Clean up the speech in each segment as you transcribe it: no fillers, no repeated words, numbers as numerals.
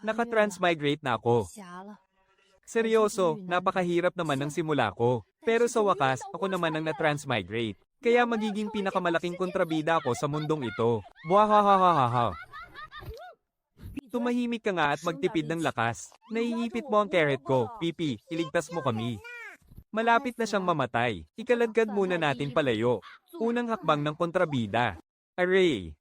Naka-transmigrate na ako. Seryoso, napakahirap naman ng simula ko. Pero sa wakas, ako naman ang na-transmigrate. Kaya magiging pinakamalaking kontrabida ako sa mundong ito. Buhahahahaha. Tumahimik ka nga at magtipid ng lakas. Naiipit mo ang carrot ko, Pipi, iligtas mo kami. Malapit na siyang mamatay. Ikaladkad muna natin palayo. Unang hakbang ng kontrabida. Array.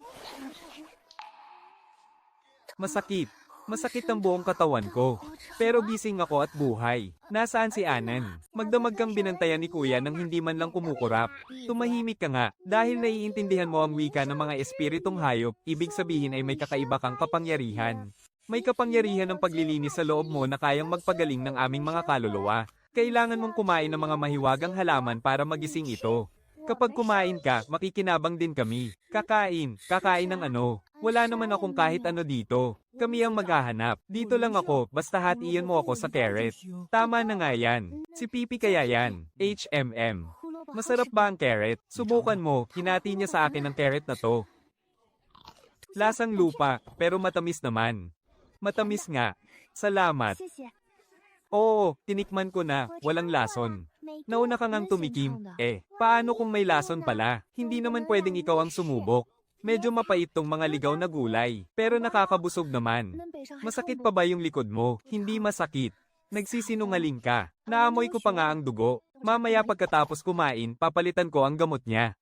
Masakit. Masakit ang buong katawan ko. Pero gising ako at buhay. Nasaan si Anan? Magdamag kang binantayan ni Kuya nang hindi man lang kumukurap. Tumahimik ka nga, dahil naiintindihan mo ang wika ng mga espiritong hayop, ibig sabihin ay may kakaiba kang kapangyarihan. May kapangyarihan ng paglilinis sa loob mo na kayang magpagaling ng aming mga kaluluwa. Kailangan mong kumain ng mga mahiwagang halaman para magising ito. Kapag kumain ka, makikinabang din kami. Kakain ng ano. Wala naman akong kahit ano dito. Kami ang maghahanap. Dito lang ako, basta hatian mo ako sa carrot. Tama na nga yan. Si Pipi kaya yan. HMM. Masarap ba ang carrot? Subukan mo, hinati niya sa akin ang carrot na to. Lasang lupa, pero matamis naman. Matamis nga. Salamat. Oo, tinikman ko na, walang lason. Nauna ka ngang tumikim, paano kung may lason pala? Hindi naman pwedeng ikaw ang sumubok. Medyo mapait tong mga ligaw na gulay, pero nakakabusog naman. Masakit pa ba yung likod mo? Hindi masakit. Nagsisinungaling ka. Naamoy ko pa nga ang dugo. Mamaya pagkatapos kumain, papalitan ko ang gamot niya.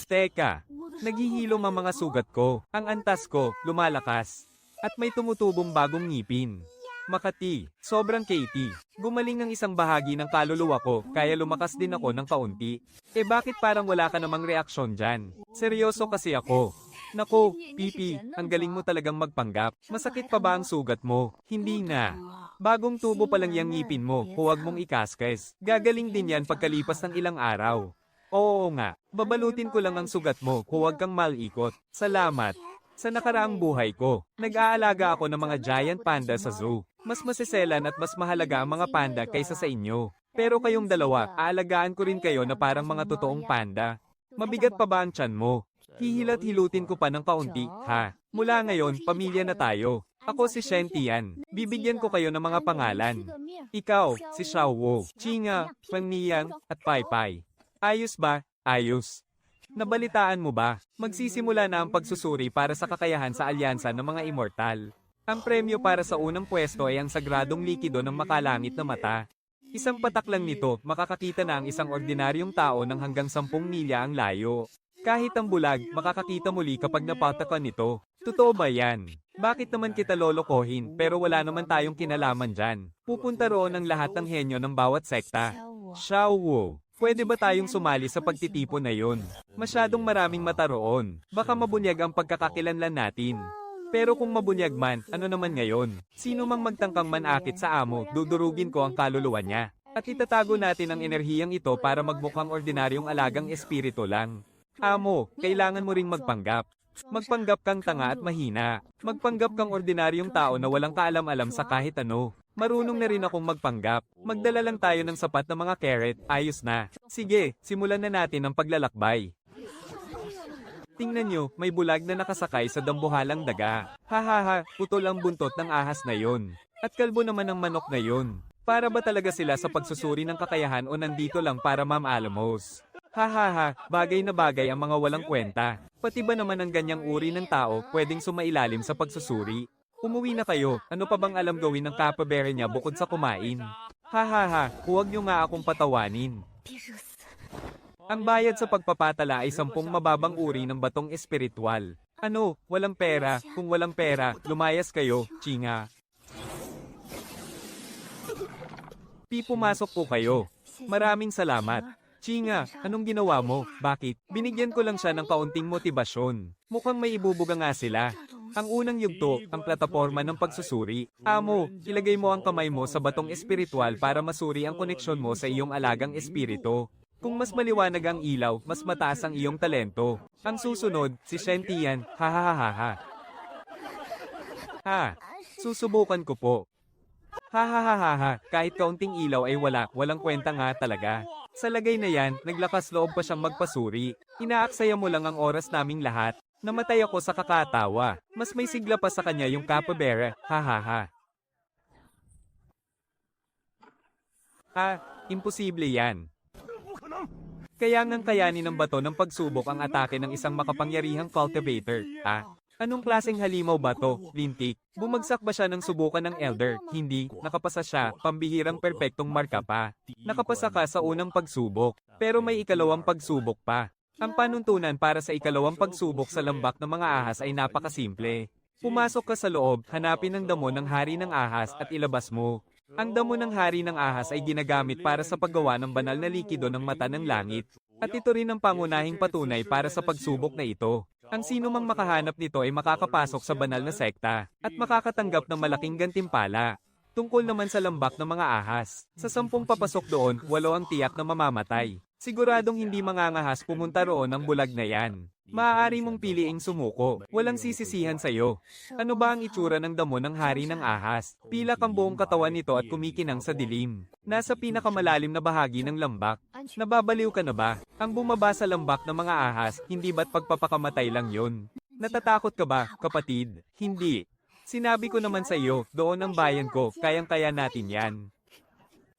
Teka, naghihilom ang mga sugat ko. Ang antas ko, lumalakas. At may tumutubong bagong ngipin. Makati, sobrang Katie. Gumaling ang isang bahagi ng kaluluwa ko, kaya lumakas din ako ng kaunti. Bakit parang wala ka namang reaksyon dyan? Seryoso kasi ako. Naku, Pipi, ang galing mo talagang magpanggap. Masakit pa ba ang sugat mo? Hindi na. Bagong tubo pa lang yung ngipin mo, huwag mong ikaskes. Gagaling din yan pagkalipas ng ilang araw. Oo nga, babalutin ko lang ang sugat mo, huwag kang malikot. Salamat. Sa nakaraang buhay ko, nag-aalaga ako ng mga giant panda sa zoo. Mas masiselan at mas mahalaga ang mga panda kaysa sa inyo. Pero kayong dalawa, aalagaan ko rin kayo na parang mga totoong panda. Mabigat pa ba ang tiyan mo? Hihilat-hilutin ko pa ng kaunti, ha? Mula ngayon, pamilya na tayo. Ako si Shen Tian. Bibigyan ko kayo ng mga pangalan. Ikaw, si Xiao Wu, Chinga, Feng Niang, at Pai Pai. Ayos ba? Ayos. Nabalitaan mo ba? Magsisimula na ang pagsusuri para sa kakayahan sa alyansa ng mga immortal. Ang premyo para sa unang pwesto ay ang sagradong likido ng makalangit na mata. Isang patak lang nito, makakakita na ang isang ordinaryong tao ng hanggang 10 milya ang layo. Kahit ang bulag, makakakita muli kapag napatakan nito. Totoo ba yan? Bakit naman kita lolokohin pero wala naman tayong kinalaman dyan? Pupunta roon ang lahat ng henyo ng bawat sekta. Xiao Wu. Pwede ba tayong sumali sa pagtitipon na yun? Masyadong maraming mata roon. Baka mabunyag ang pagkakakilanlan natin. Pero kung mabunyag man, ano naman ngayon? Sino mang magtangkang manakit sa amo, dudurugin ko ang kaluluwa niya. At itatago natin ang enerhiyang ito para magmukhang ordinaryong alagang espiritu lang. Amo, kailangan mo ring magpanggap. Magpanggap kang tanga at mahina. Magpanggap kang ordinaryong tao na walang kaalam-alam sa kahit ano. Marunong na rin akong magpanggap. Magdala lang tayo ng sapat na mga carrot, ayos na. Sige, simulan na natin ang paglalakbay. Tingnan nyo, may bulag na nakasakay sa dambuhalang daga. Hahaha, putol ang buntot ng ahas na yon. At kalbo naman ang manok na yon. Para ba talaga sila sa pagsusuri ng kakayahan o nandito lang para mamaalamos? Hahaha, bagay na bagay ang mga walang kwenta. Pati ba naman ang ganyang uri ng tao pwedeng sumailalim sa pagsusuri? Umuwi na kayo, ano pa bang alam gawin ng kapabere niya bukod sa kumain? Hahaha, huwag nyo nga akong patawanin. Ang bayad sa pagpapatala ay 10 mababang uri ng batong espiritual. Ano, walang pera, kung walang pera, lumayas kayo, Chinga. Pumasok po kayo. Maraming salamat. Chinga, anong ginawa mo? Bakit? Binigyan ko lang siya ng kaunting motibasyon. Mukhang may ibubuga nga sila. Ang unang yugto, ang plataporma ng pagsusuri. Amo, ilagay mo ang kamay mo sa batong espiritual para masuri ang koneksyon mo sa iyong alagang espiritu. Kung mas maliwanag ang ilaw, mas mataas ang iyong talento. Ang susunod, si Shen Tian, hahaha. Ha, susubukan ko po. Hahaha, kahit kaunting ilaw ay walang kwenta nga talaga. Sa lagay na yan, naglakas loob pa siyang magpasuri. Inaaksaya mo lang ang oras naming lahat. Namatay ako sa kakatawa. Mas may sigla pa sa kanya yung capybara, hahaha. Imposible yan. Kaya ngang kayanin ng bato ng pagsubok ang atake ng isang makapangyarihang cultivator, Anong klaseng halimaw ba to, Lintik? Bumagsak ba siya ng subukan ng Elder? Hindi, nakapasa siya, pambihirang perpektong marka pa. Nakapasa ka sa unang pagsubok, pero may ikalawang pagsubok pa. Ang panuntunan para sa ikalawang pagsubok sa lambak ng mga ahas ay napakasimple. Pumasok ka sa loob, hanapin ang damo ng hari ng ahas at ilabas mo. Ang damo ng hari ng ahas ay ginagamit para sa paggawa ng banal na likido ng mata ng langit. At ito rin ang pangunahing patunay para sa pagsubok na ito. Ang sino mang makahanap nito ay makakapasok sa banal na sekta at makakatanggap ng malaking gantimpala. Tungkol naman sa lambak ng mga ahas, sa 10 papasok doon, 8 ang tiyak na mamamatay. Siguradong hindi mangangahas pumunta roon ang bulag na yan. Maaari mong piliing sumuko, walang sisisihan sa'yo. Ano ba ang itsura ng damo ng hari ng ahas? Pilak ang buong katawan nito at kumikinang sa dilim. Nasa pinakamalalim na bahagi ng lambak. Nababaliw ka na ba? Ang bumaba sa lambak ng mga ahas, hindi ba't pagpapakamatay lang yon? Natatakot ka ba, kapatid? Hindi. Sinabi ko naman sa iyo, doon ang bayan ko, kayang-kaya natin yan.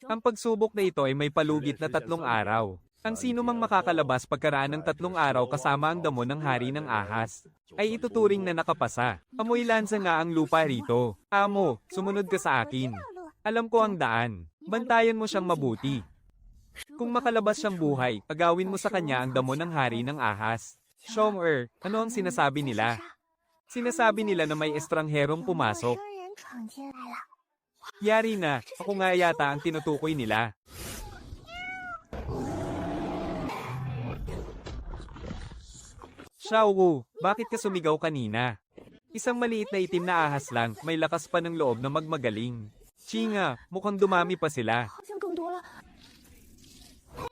Ang pagsubok na ito ay may palugit na 3 araw. Ang sino mang makakalabas pagkaraan ng 3 araw kasama ang damo ng hari ng ahas, ay ituturing na nakapasa. Amoy lansa nga ang lupa rito. Amo, sumunod ka sa akin. Alam ko ang daan. Bantayan mo siyang mabuti. Kung makalabas siyang buhay, agawin mo sa kanya ang damo ng hari ng ahas. Shomer, ano ang sinasabi nila? Sinasabi nila na may estrangherong pumasok. Yari na, ako nga yata ang tinutukoy nila. Xiaowu, bakit ka sumigaw kanina? Isang maliit na itim na ahas lang, may lakas pa ng loob na magmagaling. Chinga, mukhang dumami pa sila.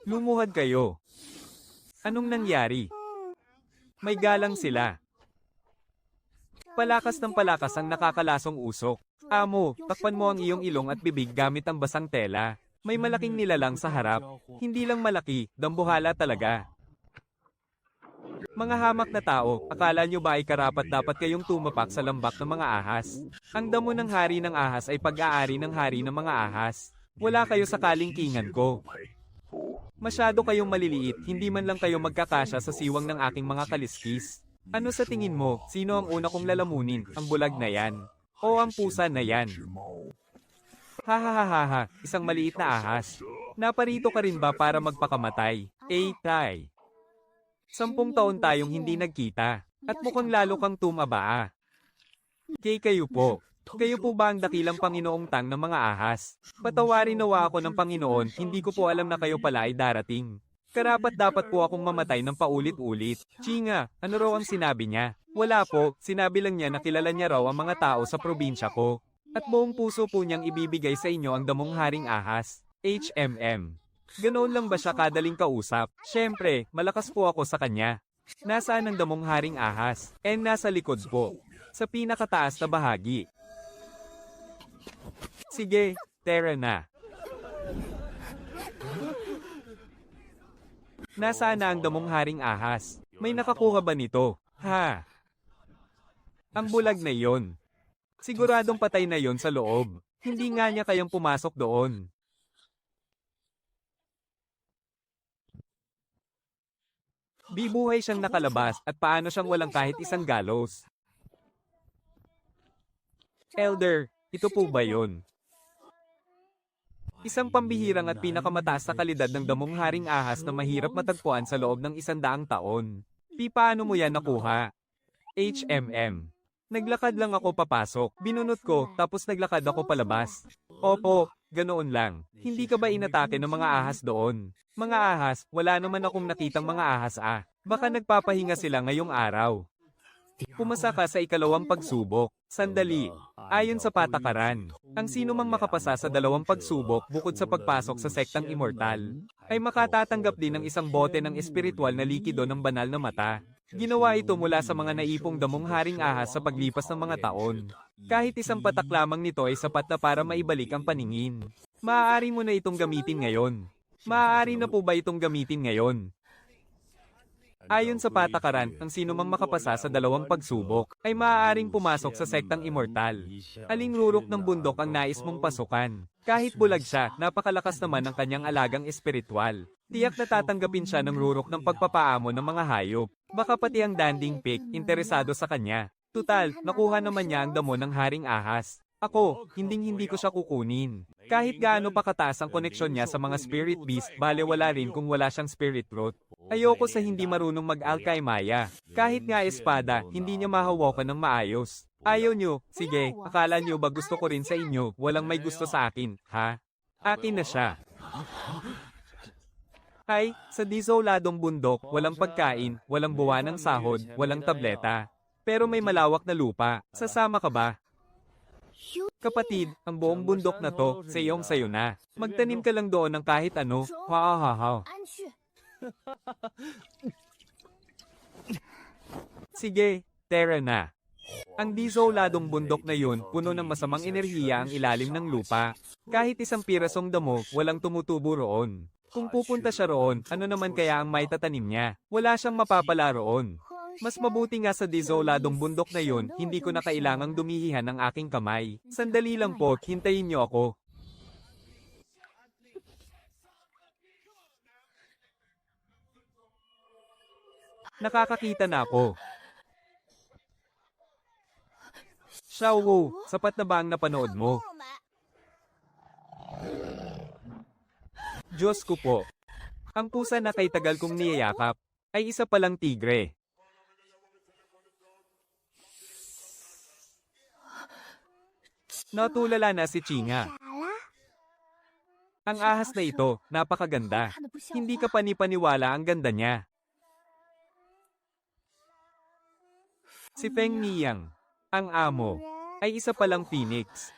Lumuhad kayo. Anong nangyari? May galang sila. Palakas ng palakas ang nakakalasong usok. Amo, takpan mo ang iyong ilong at bibig gamit ang basang tela. May malaking nilalang sa harap. Hindi lang malaki, dambuhala talaga. Mga hamak na tao, akala nyo ba ay karapat-dapat kayong tumapak sa lambak ng mga ahas? Ang damo ng hari ng ahas ay pag-aari ng hari ng mga ahas. Wala kayo sa kalingkingan ko. Masyado kayong maliliit, hindi man lang kayo magkakasya sa siwang ng aking mga kaliskis. Ano sa tingin mo, sino ang una kong lalamunin, ang bulag na yan? O ang pusa na yan? Hahaha, isang maliit na ahas. Naparito ka rin ba para magpakamatay? Tay. 10 taon tayong hindi nagkita, at mukhang lalo kang tumaba. Kayo po. Kayo po ba ang dakilang Panginoong Tang ng mga ahas? Patawarin nawa ako ng Panginoon, hindi ko po alam na kayo pala ay darating. Karapat-dapat po akong mamatay ng paulit-ulit. Chinga, ano raw ang sinabi niya? Wala po, sinabi lang niya na kilala niya raw ang mga tao sa probinsya ko. At buong puso po niyang ibibigay sa inyo ang damong haring ahas. HMM. Ganoon lang ba siya kadaling kausap? Siyempre, malakas po ako sa kanya. Nasaan ang damong haring ahas? Nasa likod po. Sa pinakataas na bahagi. Sige, tara na. Nasaan na ang damong haring ahas? May nakakuha ba nito? Ha? Ang bulag na yon. Siguradong patay na yon sa loob. Hindi nga niya kayang pumasok doon. Bibuhay siyang nakalabas at paano siyang walang kahit isang galos. Elder, ito po ba yon? Isang pambihirang at pinakamataas na kalidad ng damong haring ahas na mahirap matagpuan sa loob ng 100 taon. Paano mo yan nakuha? HMM. Naglakad lang ako papasok, binunot ko, tapos naglakad ako palabas. Opo, ganoon lang. Hindi ka ba inatake ng mga ahas doon? Mga ahas, wala naman akong nakitang mga ahas Baka nagpapahinga sila ngayong araw. Pumasa ka sa ikalawang pagsubok. Sandali. Ayon sa patakaran, ang sino mang makapasa sa 2 pagsubok bukod sa pagpasok sa sektang immortal, ay makatatanggap din ng isang bote ng espiritual na likido ng banal na mata. Ginawa ito mula sa mga naipong damong haring ahas sa paglipas ng mga taon. Kahit isang patak lamang nito ay sapat na para maibalik ang paningin. Maaari mo na itong gamitin ngayon. Maaari na po ba itong gamitin ngayon? Ayon sa patakaran, ang sinumang makapasa sa dalawang pagsubok ay maaaring pumasok sa sektang immortal. Aling rurok ng bundok ang nais mong pasukan? Kahit bulag siya, napakalakas naman ng kanyang alagang espiritual. Tiyak na tatanggapin siya ng rurok ng pagpapaamo ng mga hayop. Baka pati ang Danding Peak, interesado sa kanya. Tutal, nakuha naman niya ang damo ng Haring Ahas. Ako, hinding-hindi ko siya kukunin. Kahit gaano pa kataas ang koneksyon niya sa mga spirit beast, bale wala rin kung wala siyang spirit root. Ayoko sa hindi marunong mag-alkaymaya. Kahit nga espada, hindi niya mahawakan ng maayos. Ayaw niyo, sige, akala niyo ba gusto ko rin sa inyo, walang may gusto sa akin, ha? Akin na siya. Ay, sa disoladong bundok, walang pagkain, walang buwan ng sahod, walang tableta. Pero may malawak na lupa, sasama ka ba? Kapatid, ang buong bundok na to, sa iyong sayo na. Magtanim ka lang doon ng kahit ano. Wow. Sige, tara na. Ang disoladong bundok na yun, puno ng masamang enerhiya ang ilalim ng lupa. Kahit isang pirasong damo, walang tumutubo roon. Kung pupunta siya roon, ano naman kaya ang may tatanim niya? Wala siyang mapapala roon. Mas mabuti nga sa disoladong bundok na yun, hindi ko na kailangang dumihihan ng aking kamay. Sandali lang po, hintayin niyo ako. Nakakakita na ako. Xiaowu, sapat na ba ang napanood mo? Diyos ko po. Ang pusa na kay tagal kong niyayakap, ay isa palang tigre. Natulala na si Chinga. Ang ahas na ito, napakaganda. Hindi ka panipaniwala ang ganda niya. Si Feng Niyang, ang amo, ay isa palang phoenix.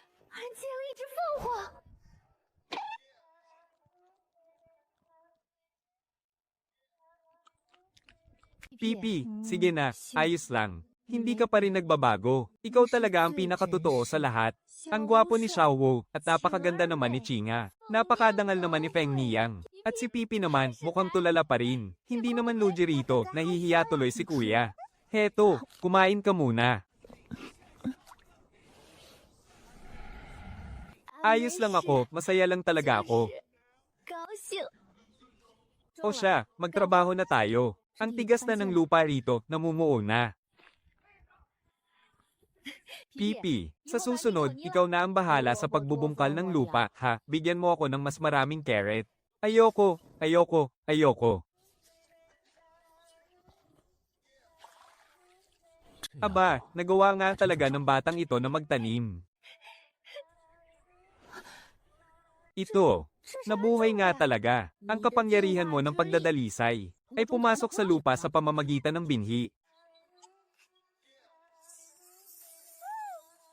Pipi, sige na, ayos lang. Hindi ka pa rin nagbabago. Ikaw talaga ang pinakatotoo sa lahat. Ang gwapo ni Xiaowu, at napakaganda naman ni Chinga. Napakadangal naman ni Feng Niyang. At si Pipi naman, mukhang tulala pa rin. Hindi naman lugi rito, nahihiya tuloy si kuya. Heto, kumain ka muna. Ayos lang ako, masaya lang talaga ako. O siya, magtrabaho na tayo. Ang tigas na ng lupa rito, namumuo na. Pipi, sa susunod, ikaw na ang bahala sa pagbubungkal ng lupa, ha? Bigyan mo ako ng mas maraming carrot. Ayoko. Aba, nagawa nga talaga ng batang ito na magtanim. Ito, nabuhay nga talaga. Ang kapangyarihan mo ng pagdadalisay ay pumasok sa lupa sa pamamagitan ng binhi.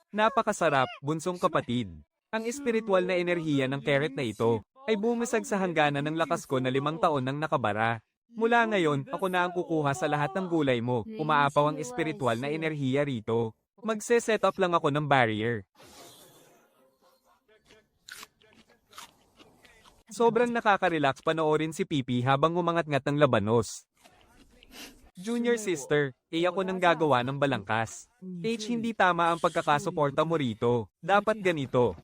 Napakasarap, bunsong kapatid. Ang espiritual na enerhiya ng carrot na ito ay bumisag sa hangganan ng lakas ko na 5 taon nang nakabara. Mula ngayon, ako na ang kukuha sa lahat ng gulay mo. Umaapaw ang espiritual na enerhiya rito. Magse-set up lang ako ng barrier. Sobrang nakaka-relax panoorin si Pipi habang umangat-ngat ng labanos. Junior sister, ako nang gagawa ng balangkas. H, hindi tama ang pagkakasuporta mo rito. Dapat ganito.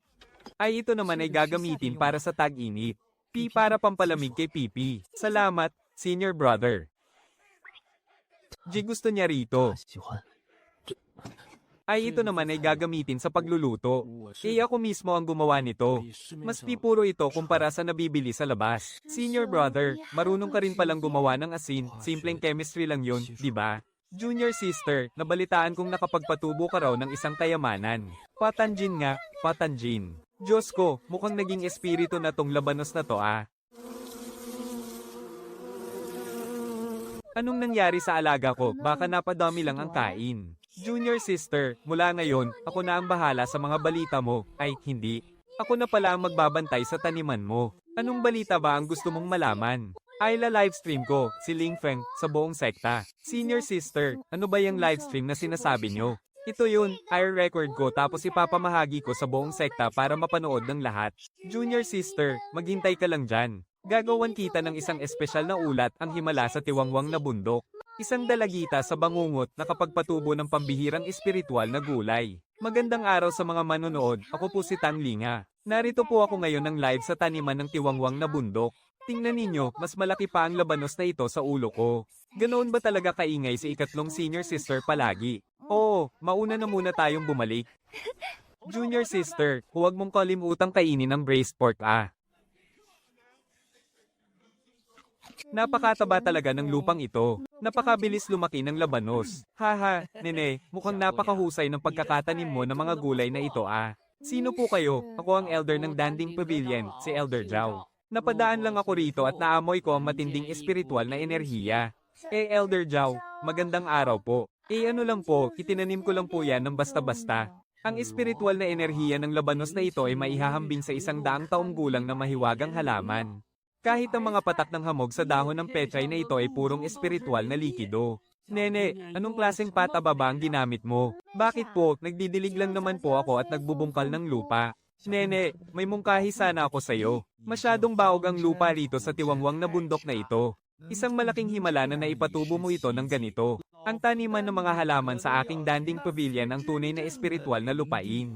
Ay, ito naman ay gagamitin para sa tag-init. P para pampalamig kay Pipi. Salamat, senior brother. G, gusto niya rito. Ay, ito naman ay gagamitin sa pagluluto. Ako mismo ang gumawa nito. Mas pipuro ito kumpara sa nabibili sa labas. Senior brother, marunong ka rin palang gumawa ng asin. Simpleng chemistry lang yun, di ba? Junior sister, nabalitaan kong nakapagpatubo ka raw ng isang kayamanan. Patanjin nga, patanjin. Diyos ko, mukhang naging espiritu na tong labanos na to ah. Anong nangyari sa alaga ko? Baka napadami lang ang kain. Junior sister, mula ngayon, ako na ang bahala sa mga balita mo. Ay, hindi. Ako na pala ang magbabantay sa taniman mo. Anong balita ba ang gusto mong malaman? Ayla livestream ko, si Ling Feng, sa buong sekta. Senior sister, ano ba yung livestream na sinasabi nyo? Ito yun, i-record ko tapos ipapamahagi ko sa buong sekta para mapanood ng lahat. Junior sister, maghintay ka lang dyan. Gagawan kita ng isang espesyal na ulat ang himala sa tiwangwang na bundok. Isang dalagita sa bangungot na kapagpatubo ng pambihirang espiritual na gulay. Magandang araw sa mga manonood, ako po si Tang Linga. Narito po ako ngayon ng live sa taniman ng tiwangwang na bundok. Tingnan ninyo, mas malaki pa ang labanos na ito sa ulo ko. Ganoon ba talaga kaingay si ikatlong senior sister palagi? Oo, mauna na muna tayong bumalik. Junior sister, huwag mong kalimutang kainin ang braised pork Napakataba talaga ng lupang ito. Napakabilis lumaki ng labanos. Haha, nene, mukhang napakahusay ng pagkakatanim mo ng mga gulay na ito Sino po kayo? Ako ang elder ng Danding Pavilion, si Elder Zhao. Napadaan lang ako rito at naamoy ko ang matinding espiritual na enerhiya. Elder Zhao, magandang araw po. Ano lang po, itinanim ko lang po yan ng basta-basta. Ang espiritual na enerhiya ng labanos na ito ay maihahambing sa 100 taong gulang na mahiwagang halaman. Kahit ang mga patak ng hamog sa dahon ng pechay na ito ay purong espiritual na likido. Nene, anong klaseng pataba ba ang ginamit mo? Bakit po, nagdidilig lang naman po ako at nagbubungkal ng lupa. Nene, may mungkahi sana ako sa'yo. Masyadong baog ang lupa rito sa tiwangwang na bundok na ito. Isang malaking himala na naipatubo mo ito ng ganito. Ang taniman ng mga halaman sa aking Danding Pavilion ang tunay na espiritual na lupain.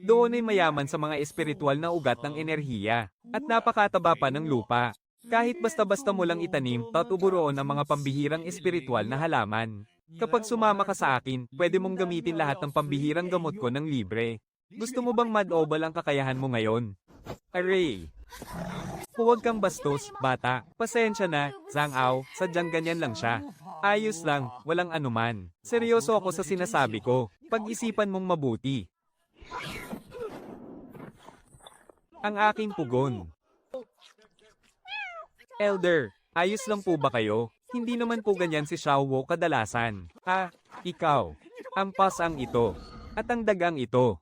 Doon ay mayaman sa mga espiritual na ugat ng enerhiya, at napakataba pa ng lupa. Kahit basta-basta mo lang itanim, tatuburoon ang mga pambihirang espiritual na halaman. Kapag sumama ka sa akin, pwede mong gamitin lahat ng pambihirang gamot ko ng libre. Gusto mo bang mad-obal ang kakayahan mo ngayon? Aray! Huwag kang bastos, bata. Pasensya na, Zhang Ao, sadyang ganyan lang siya. Ayos lang, walang anuman. Seryoso ako sa sinasabi ko. Pag-isipan mong mabuti. Ang aking pugon. Elder, ayos lang po ba kayo? Hindi naman po ganyan si Xiao Wo kadalasan. Ikaw. Ang pasang ito. At ang dagang ito.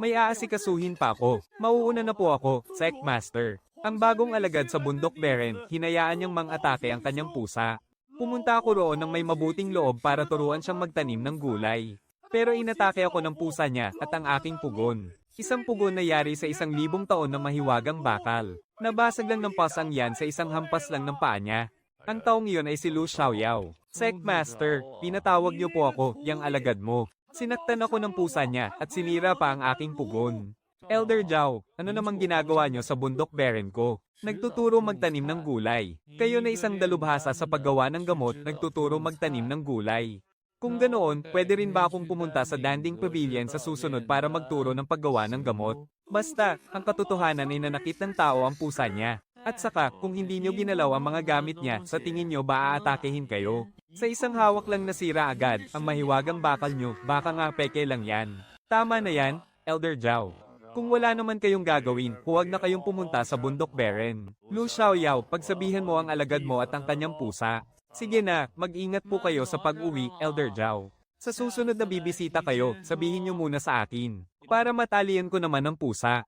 May aasikasuhin pa ako. Mauuna na po ako, Sect Master. Ang bagong alagad sa bundok Beren, hinayaan niyang mang-atake ang kanyang pusa. Pumunta ako roon ng may mabuting loob para turuan siyang magtanim ng gulay. Pero inatake ako ng pusa niya at ang aking pugon. Isang pugon na yari sa 1,000 taon na mahiwagang bakal. Nabasag lang ng pasang yan sa isang hampas lang ng paa niya. Ang taong iyon ay si Lu Xiaoyao. Sect Master, pinatawag niyo po ako, yang alagad mo. Sinaktan ako ng pusa niya at sinira pa ang aking pugon. Elder Zhao, ano namang ginagawa niyo sa bundok Beren ko? Nagtuturo magtanim ng gulay. Kayo na isang dalubhasa sa paggawa ng gamot, nagtuturo magtanim ng gulay. Kung ganoon, pwede rin ba akong pumunta sa Danding Pavilion sa susunod para magturo ng paggawa ng gamot? Basta, ang katotohanan ay nanakit ng tao ang pusa niya. At saka, kung hindi nyo ginalaw ang mga gamit niya, sa tingin nyo ba aatakehin kayo? Sa isang hawak lang nasira agad, ang mahiwagang bakal nyo, baka nga peke lang yan. Tama na yan, Elder Zhao. Kung wala naman kayong gagawin, huwag na kayong pumunta sa bundok Beren. Lu Xiaoyao, pagsabihan mo ang alagad mo at ang kanyang pusa. Sige na, mag-ingat po kayo sa pag-uwi, Elder Zhao. Sa susunod na bibisita kayo, sabihin nyo muna sa akin. Para matalian ko naman ang pusa.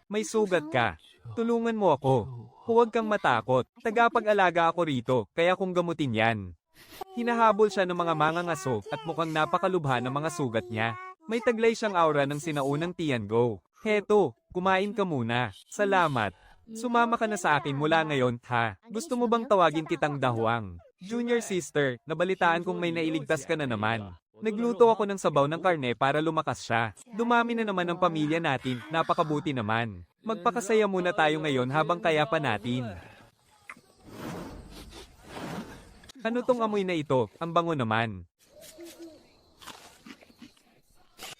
May sugat ka. Tulungan mo ako. Huwag kang matakot. Tagapag-alaga ako rito, kaya kung gamutin yan. Hinahabol siya ng mga mangangaso at mukhang napakalubha ng mga sugat niya. May taglay siyang aura ng sinaunang Tiango. Heto, kumain ka muna. Salamat. Sumama ka na sa akin mula ngayon, ha? Gusto mo bang tawagin kitang Dahuang? Junior sister, nabalitaan kong may nailigtas ka na naman. Nagluto ako ng sabaw ng karne para lumakas siya. Dumami na naman ang pamilya natin, napakabuti naman. Magpakasaya muna tayo ngayon habang kaya pa natin. Ano tong amoy na ito? Ang bango naman.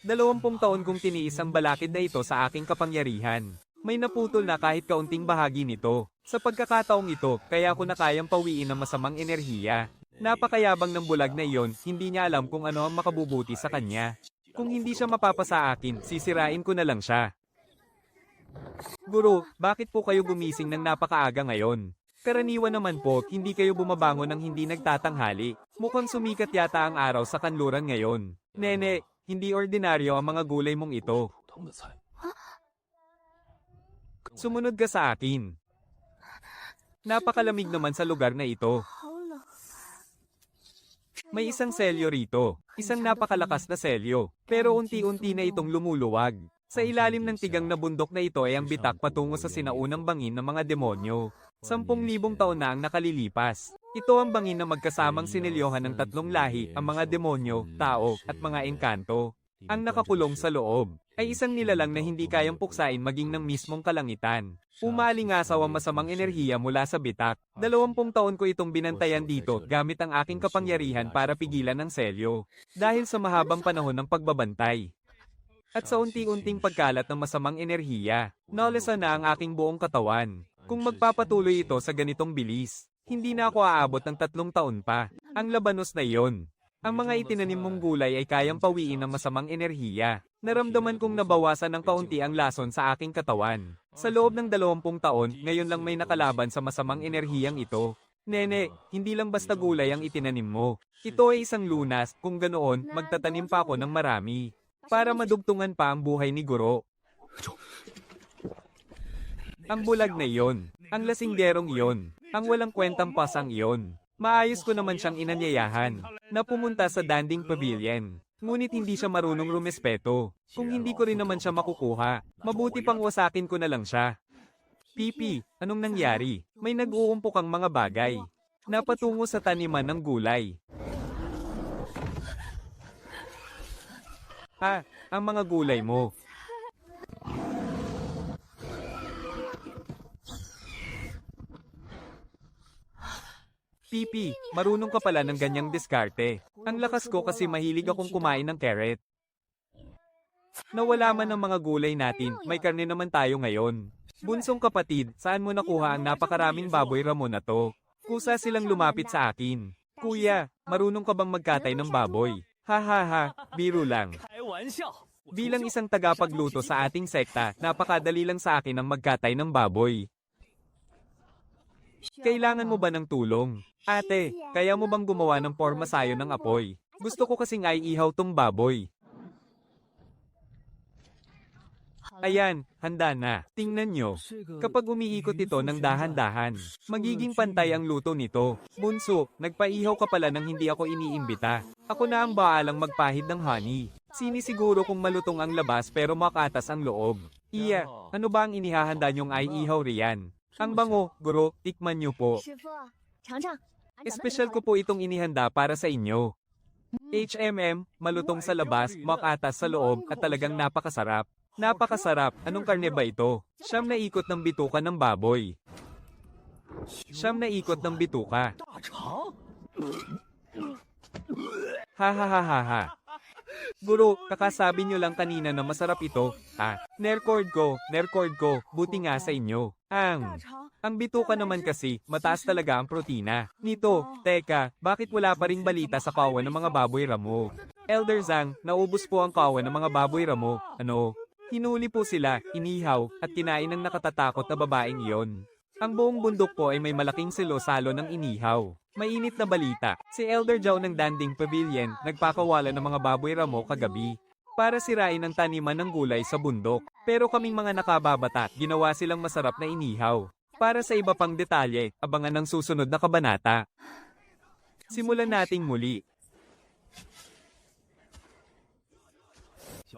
20 taon kong tiniis ang balakid na ito sa aking kapangyarihan. May naputol na kahit kaunting bahagi nito. Sa pagkakataong ito, kaya ko na kayang pawiin ng masamang enerhiya. Napakayabang ng bulag na iyon, hindi niya alam kung ano ang makabubuti sa kanya. Kung hindi siya mapapasa akin, sisirain ko na lang siya. Guru, bakit po kayo gumising ng napakaaga ngayon? Karaniwan naman po, hindi kayo bumabangon ng hindi nagtatanghali. Mukhang sumikat yata ang araw sa kanluran ngayon. Nene, hindi ordinaryo ang mga gulay mong ito. Sumunod ka sa akin. Napakalamig naman sa lugar na ito. May isang selyo rito. Isang napakalakas na selyo. Pero unti-unti na itong lumuluwag. Sa ilalim ng tigang na bundok na ito ay ang bitak patungo sa sinaunang bangin ng mga demonyo. 10,000 taon na ang nakalilipas. Ito ang bangin na magkasamang sinilyohan ng tatlong lahi, ang mga demonyo, tao, at mga engkanto. Ang nakakulong sa loob ay isang nilalang na hindi kayang puksain maging ng mismong kalangitan. Umalingasaw ang masamang enerhiya mula sa bitak. 20 taon ko itong binantayan dito gamit ang aking kapangyarihan para pigilan ang selyo. Dahil sa mahabang panahon ng pagbabantay. At sa unti-unting pagkalat ng masamang enerhiya, nalasan na ang aking buong katawan. Kung magpapatuloy ito sa ganitong bilis, hindi na ako aabot ng 3 taon pa. Ang labanos na iyon. Ang mga itinanim mong gulay ay kayang pawiin ng masamang enerhiya. Naramdaman kong nabawasan ng kaunti ang lason sa aking katawan. Sa loob ng 20 taon, ngayon lang may nakalaban sa masamang enerhiyang ito. Nene, hindi lang basta gulay ang itinanim mo. Ito ay isang lunas, kung ganoon, magtatanim pa ako ng marami. Para madugtungan pa ang buhay ni Guro. Ang bulag na iyon, ang lasinggerong iyon, ang walang kwentang pasang iyon. Maayos ko naman siyang inanyayahan na pumunta sa Danding Pavilion. Ngunit hindi siya marunong rumespeto. Kung hindi ko rin naman siya makukuha, mabuti pang wasakin ko na lang siya. Pipi, anong nangyari? May nag-uumpok ang mga bagay. Napatungo sa taniman ng gulay. Ang mga gulay mo. Pipi, marunong ka pala ng ganyang diskarte. Ang lakas ko kasi mahilig akong kumain ng carrot. Nawala man ang mga gulay natin, may karne naman tayo ngayon. Bunsong kapatid, saan mo nakuha ang napakaraming baboy ramo na to? Kusa silang lumapit sa akin. Kuya, marunong ka bang magkatay ng baboy? Ha, biro lang. Bilang isang tagapagluto sa ating sekta, napakadali lang sa akin ang magkatay ng baboy. Kailangan mo ba ng tulong? Ate, kaya mo bang gumawa ng forma sayo ng apoy? Gusto ko kasing ay ihaw tong baboy. Ayan, handa na. Tingnan nyo. Kapag umiikot ito ng dahan-dahan, magiging pantay ang luto nito. Bunso, nagpaihaw ka pala nang hindi ako iniimbita. Ako na ang baalang magpahid ng honey. Sinisiguro kung malutong ang labas pero makatas ang loob. Iya, ano ba ang inihahanda nyong ay ihaw riyan? Ang bango, Guro, tikman nyo po. Espesyal ko po itong inihanda para sa inyo. Malutong sa labas, makatas sa loob at talagang napakasarap. Napakasarap, anong karne ba ito? Siyam na ikot ng bituka ng baboy. Siyam na ikot ng bituka. Ha. Guro, kakasabi nyo lang kanina na masarap ito. Nercord ko, buti nga sa inyo. Ang bituka naman kasi, mataas talaga ang protina. Nito, teka, bakit wala pa ring balita sa kawan ng mga baboy ramo? Elder Zhang, naubos po ang kawan ng mga baboy ramo. Ano? Hinuli po sila, inihaw, at kinain ng nakatatakot na babaeng iyon. Ang buong bundok po ay may malaking silo-salo ng inihaw. Mainit na balita, si Elder Zhao ng Danding Pavilion nagpakawala ng mga baboy ramo kagabi para sirain ang taniman ng gulay sa bundok. Pero kaming mga nakababata, ginawa silang masarap na inihaw. Para sa iba pang detalye, abangan ang susunod na kabanata. Simulan nating muli.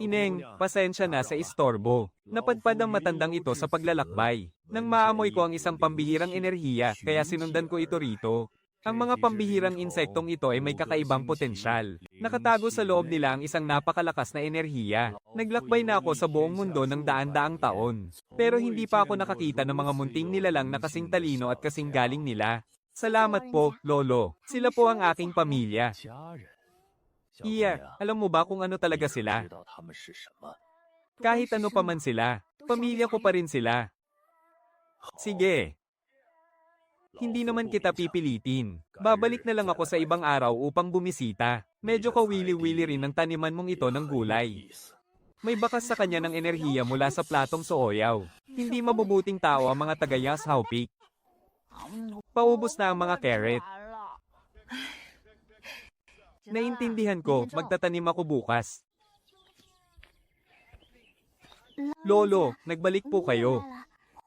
Ineng, pasensya na sa istorbo. Napadpad ang matandang ito sa paglalakbay. Nang maamoy ko ang isang pambihirang enerhiya, kaya sinundan ko ito rito. Ang mga pambihirang insektong ito ay may kakaibang potensyal. Nakatago sa loob nila ang isang napakalakas na enerhiya. Naglakbay na ako sa buong mundo ng daan-daang taon. Pero hindi pa ako nakakita ng mga munting nilalang na kasing talino at kasing galing nila. Salamat po, Lolo. Sila po ang aking pamilya. Iya, alam mo ba kung ano talaga sila? Kahit ano pa man sila, pamilya ko pa rin sila. Sige. Hindi naman kita pipilitin. Babalik na lang ako sa ibang araw upang bumisita. Medyo kawili-wili rin ang taniman mong ito ng gulay. May bakas sa kanya ng enerhiya mula sa platong sooyaw. Hindi mabubuting tao ang mga taga-Yas Haupik. Paubos na ang mga carrot. Naintindihan ko, magtatanim ako bukas. Lolo, nagbalik po kayo.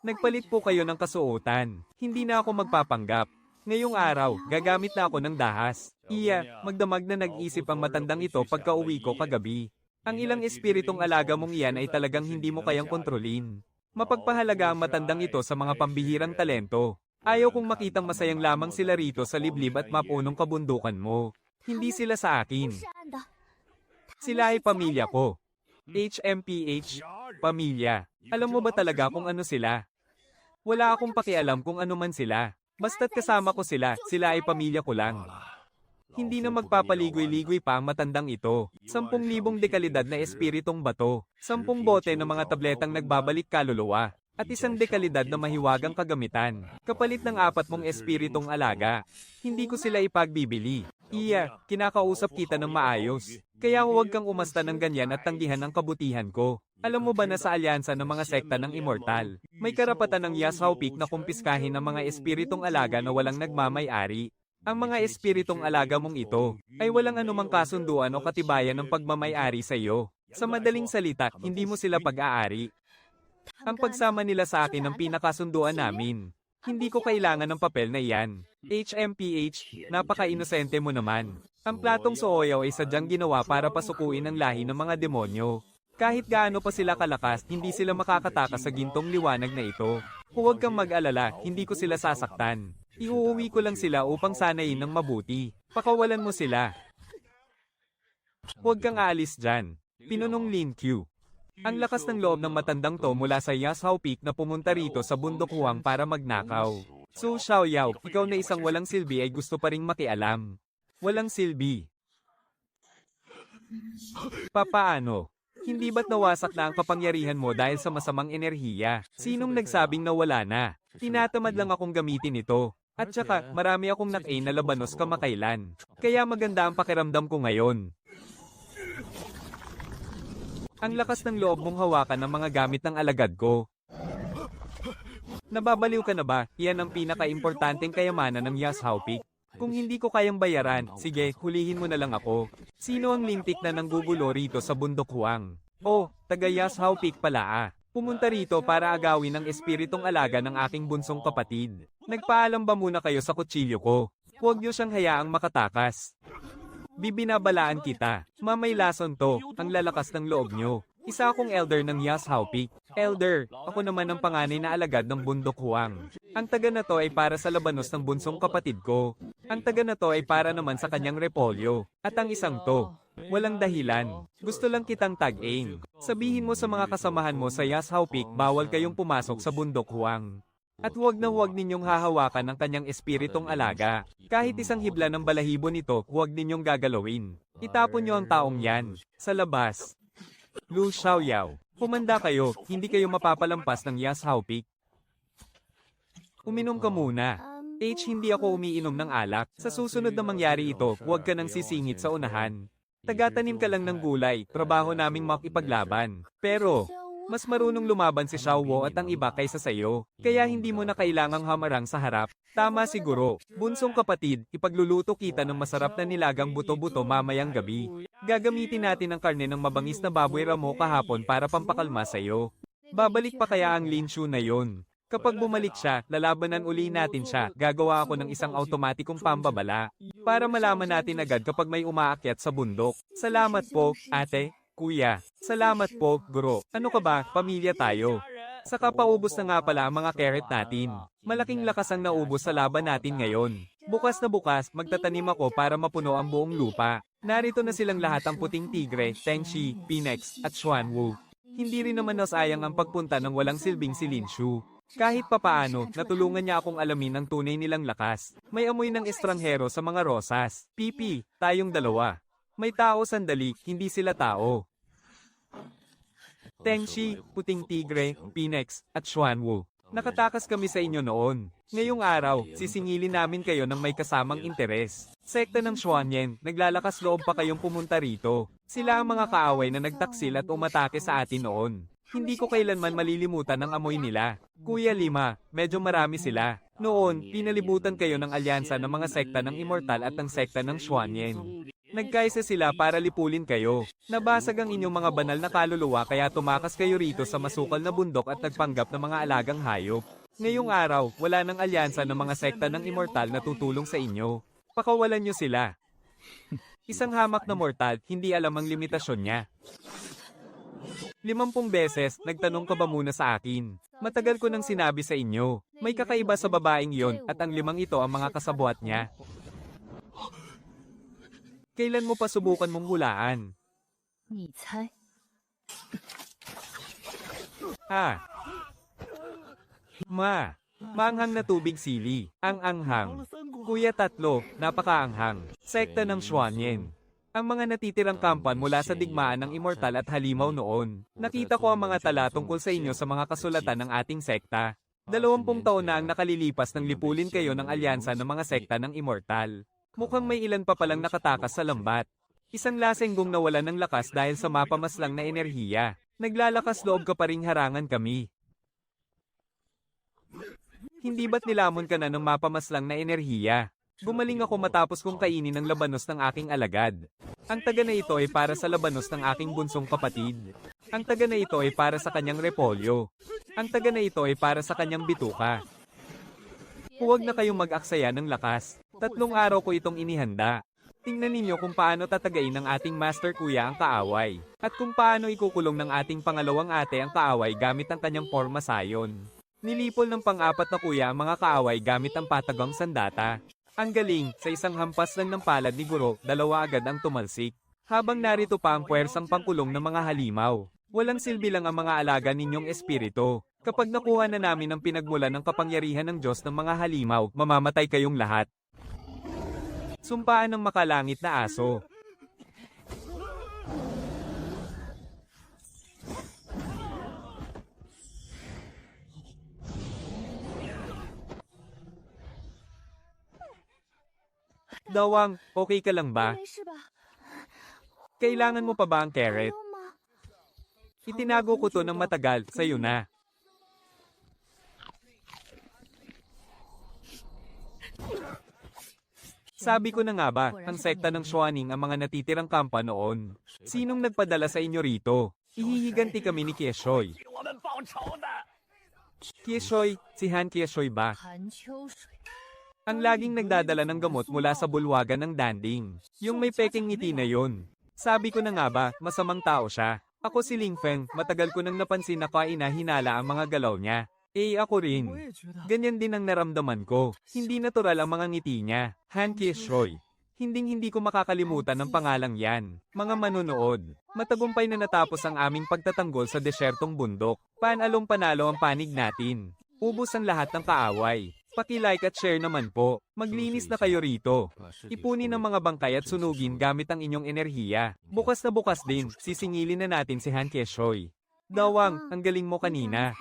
Nagpalit po kayo ng kasuotan. Hindi na ako magpapanggap. Ngayong araw, gagamit na ako ng dahas. Iya, magdamag na nag-isip ang matandang ito pagka-uwi ko kagabi. Ang ilang espiritong alaga mong iyan ay talagang hindi mo kayang kontrolin. Mapagpahalaga ang matandang ito sa mga pambihirang talento. Ayaw kong makitang masayang lamang sila rito sa liblib at mapunong kabundukan mo. Hindi sila sa akin. Sila ay pamilya ko. HMPH, pamilya. Alam mo ba talaga kung ano sila? Wala akong pakialam kung ano man sila. Basta't kasama ko sila, sila ay pamilya ko lang. Hindi na magpapaligoy-ligoy pa ang matandang ito. 10,000 dekalidad na espiritong bato. 10 bote ng mga tabletang nagbabalik kaluluwa. At 1 dekalidad na mahiwagang kagamitan. Kapalit ng 4 mong espiritong alaga. Hindi ko sila ipagbibili. Iya, kinakausap kita ng maayos. Kaya huwag kang umasta ng ganyan at tanggihan ang kabutihan ko. Alam mo ba na sa alyansa ng mga sekta ng immortal, may karapatan ng Yashao Peak na kumpiskahin ang mga espiritong alaga na walang nagmamay-ari. Ang mga espiritong alaga mong ito ay walang anumang kasunduan o katibayan ng pagmamay-ari sa iyo. Sa madaling salita, hindi mo sila pag-aari. Ang pagsama nila sa akin ang pinakasunduan namin. Hindi ko kailangan ng papel na iyan. HMPH, napaka-inosente mo naman. Ang platong sooyaw ay sadyang ginawa para pasukuin ang lahi ng mga demonyo. Kahit gaano pa sila kalakas, hindi sila makakatakas sa gintong liwanag na ito. Huwag kang mag-alala, hindi ko sila sasaktan. Iuuwi ko lang sila upang sanayin ng mabuti. Pakawalan mo sila. Huwag kang aalis dyan. Pinunong Lin Q. Ang lakas ng loob ng matandang to mula sa Yashao Peak na pumunta rito sa bundok Huang para magnakaw. Su Xiaoyao, ikaw na isang walang silbi ay gusto pa ring makialam. Walang silbi. Papaano? Hindi ba't nawasak na ang kapangyarihan mo dahil sa masamang enerhiya? Sinong nagsabing nawala na? Tinatamad lang akong gamitin ito. At saka, marami akong nak-A na labanos kamakailan. Kaya maganda ang pakiramdam ko ngayon. Ang lakas ng loob mong hawakan ng mga gamit ng alagad ko. Nababaliw ka na ba? Iyan ang pinaka-importanteng kayamanan ng Yashao Peak. Kung hindi ko kayang bayaran, sige, hulihin mo na lang ako. Sino ang lintik na nanggugulo rito sa bundok Huang? Oh, taga Yashao Peak pala ah. Pumunta rito para agawin ang espiritong alaga ng aking bunsong kapatid. Nagpaalam ba muna kayo sa kutsilyo ko? Huwag niyo siyang hayaang makatakas. Bibinabalaan kita. Mamaylason to, ang lalakas ng loob nyo. Isa akong elder ng Yashao Peak. Elder, ako naman ang panganay na alagad ng bundok Huang. Ang taga na to ay para sa labanos ng bunsong kapatid ko. Ang taga na to ay para naman sa kanyang repolyo. At ang isang to, walang dahilan. Gusto lang kitang tag-aim. Sabihin mo sa mga kasamahan mo sa Yashao Peak bawal kayong pumasok sa bundok Huang. At huwag na huwag ninyong hahawakan ng kanyang espiritong alaga. Kahit isang hibla ng balahibo nito, huwag ninyong gagalawin. Itapon niyo ang taong yan. Sa labas. Lu Xiaoyao, humanda kayo, hindi kayo mapapalampas ng Yashao Peak. Uminom ka muna. H, hindi ako umiinom ng alak. Sa susunod na mangyari ito, huwag ka nang sisingit sa unahan. Tagatanim ka lang ng gulay, trabaho naming makipaglaban. Pero, mas marunong lumaban si Xiaowo at ang iba kaysa sayo. Kaya hindi mo na kailangang hamarang sa harap. Tama siguro. Bunsong kapatid, ipagluluto kita ng masarap na nilagang buto-buto mamayang gabi. Gagamitin natin ang karne ng mabangis na baboy ramo kahapon para pampakalma sayo. Babalik pa kaya ang Lin Shu na yon? Kapag bumalik siya, lalabanan uli natin siya. Gagawa ako ng isang automatikong pambabala. Para malaman natin agad kapag may umaakyat sa bundok. Salamat po, ate. Kuya, salamat po, guro. Ano ka ba, pamilya tayo. Saka paubos na nga pala ang mga carrot natin. Malaking lakas ang naubos sa laban natin ngayon. Bukas na bukas, magtatanim ako para mapuno ang buong lupa. Narito na silang lahat ang puting tigre, Tengshi, Phoenix, at Xuanwu. Hindi rin naman nasayang ang pagpunta ng walang silbing si Lin Shu. Kahit papaano, natulungan niya akong alamin ang tunay nilang lakas. May amoy ng estranghero sa mga rosas. Pipi, tayong dalawa. May tao sandali, hindi sila tao. Tengshi, puting tigre, Phoenix, at Xuanwu. Nakatakas kami sa inyo noon. Ngayong araw, sisingilin namin kayo ng may kasamang interes. Sekta ng Xuanyen, naglalakas loob pa kayong pumunta rito. Sila ang mga kaaway na nagtaksil at umatake sa atin noon. Hindi ko kailanman malilimutan ang amoy nila. Kuya Lima, medyo marami sila. Noon, pinalibutan kayo ng alyansa ng mga sekta ng Immortal at ng sekta ng Xuanyen. Nagkaisa sila para lipulin kayo. Nabasag ang inyong mga banal na kaluluwa kaya tumakas kayo rito sa masukal na bundok at nagpanggap ng mga alagang hayop. Ngayong araw, wala nang alyansa ng mga sekta ng Immortal na tutulong sa inyo. Pakawalan nyo sila. Isang hamak na mortal, hindi alam ang limitasyon niya. 50 beses, nagtanong ka ba muna sa akin? Matagal ko nang sinabi sa inyo, May kakaiba sa babaeng yon at ang limang ito ang mga kasabwat niya. Kailan mo pa subukan mong hulaan? 你猜， Ha? Maanghang na tubig sili. Ang anghang. Kuya tatlo, napakaanghang. Sekta ng Xuanyen. Ang mga natitirang kampan mula sa digmaan ng immortal at halimaw noon. Nakita ko ang mga tala tungkol sa inyo sa mga kasulatan ng ating sekta. 20 taon na ang nakalilipas nang lipulin kayo ng alyansa ng mga sekta ng immortal. Mukhang may ilan pa palang nakatakas sa lambat. Isang lasenggong nawala ng lakas dahil sa mapamaslang na enerhiya. Naglalakas loob ka pa ring harangan kami. Hindi ba't nilamon ka na ng mapamaslang na enerhiya? Gumaling ako matapos kong kainin ang labanos ng aking alagad. Ang taga na ito ay para sa labanos ng aking bunsong kapatid. Ang taga na ito ay para sa kanyang repolyo. Ang taga na ito ay para sa kanyang bituka. Huwag na kayong mag-aksaya ng lakas. 3 araw ko itong inihanda. Tingnan ninyo kung paano tatagain ng ating master kuya ang kaaway. At kung paano ikukulong ng ating pangalawang ate ang kaaway gamit ang kanyang forma sayon. Nilipol ng pang-apat na kuya ang mga kaaway gamit ang patagang sandata. Ang galing, sa isang hampas lang ng palad ni Guro, 2 agad ang tumalsik. Habang narito pa ang puwersang pangkulong ng mga halimaw. Walang silbi lang ang mga alaga ninyong espiritu. Kapag nakuha na namin ang pinagmulan ng kapangyarihan ng Diyos ng mga halimaw, mamamatay kayong lahat. Sumpaan ng makalangit na aso. Dawang, okay ka lang ba? 没事吧？ Kailangan mo pa ba ang 还 carrot? 有吗？ Itinago ko to ng matagal, sa'yo na. Sabi ko na nga ba, ang sekta ng Xuaning ang mga natitirang kampa noon. Sinong nagpadala sa inyo rito? Ihihiganti kami ni Kieshoy. Kieshoy, si Han Kieshoy ba? 寒秋水， Ang laging nagdadala ng gamot mula sa bulwagan ng Danding. Yung may peking ngiti na yun. Sabi ko na nga ba, masamang tao siya. Ako si Ling Feng, matagal ko nang napansin na kainahinala ang mga galaw niya. Eh ako rin. Ganyan din ang naramdaman ko. Hindi natural ang mga ngiti niya. Han Kieshoy. Hinding-hindi ko makakalimutan ang pangalang yan. Mga manonood. Matagumpay na natapos ang aming pagtatanggol sa desyertong bundok. Panalong panalo ang panig natin. Ubus ang lahat ng kaaway. Paki-like at share naman po. Maglinis na kayo rito. Ipunin ang mga bangkay at sunugin gamit ang inyong enerhiya. Bukas na bukas din, sisingilin na natin si Han Kieshoy. Dawang, ang galing mo kanina.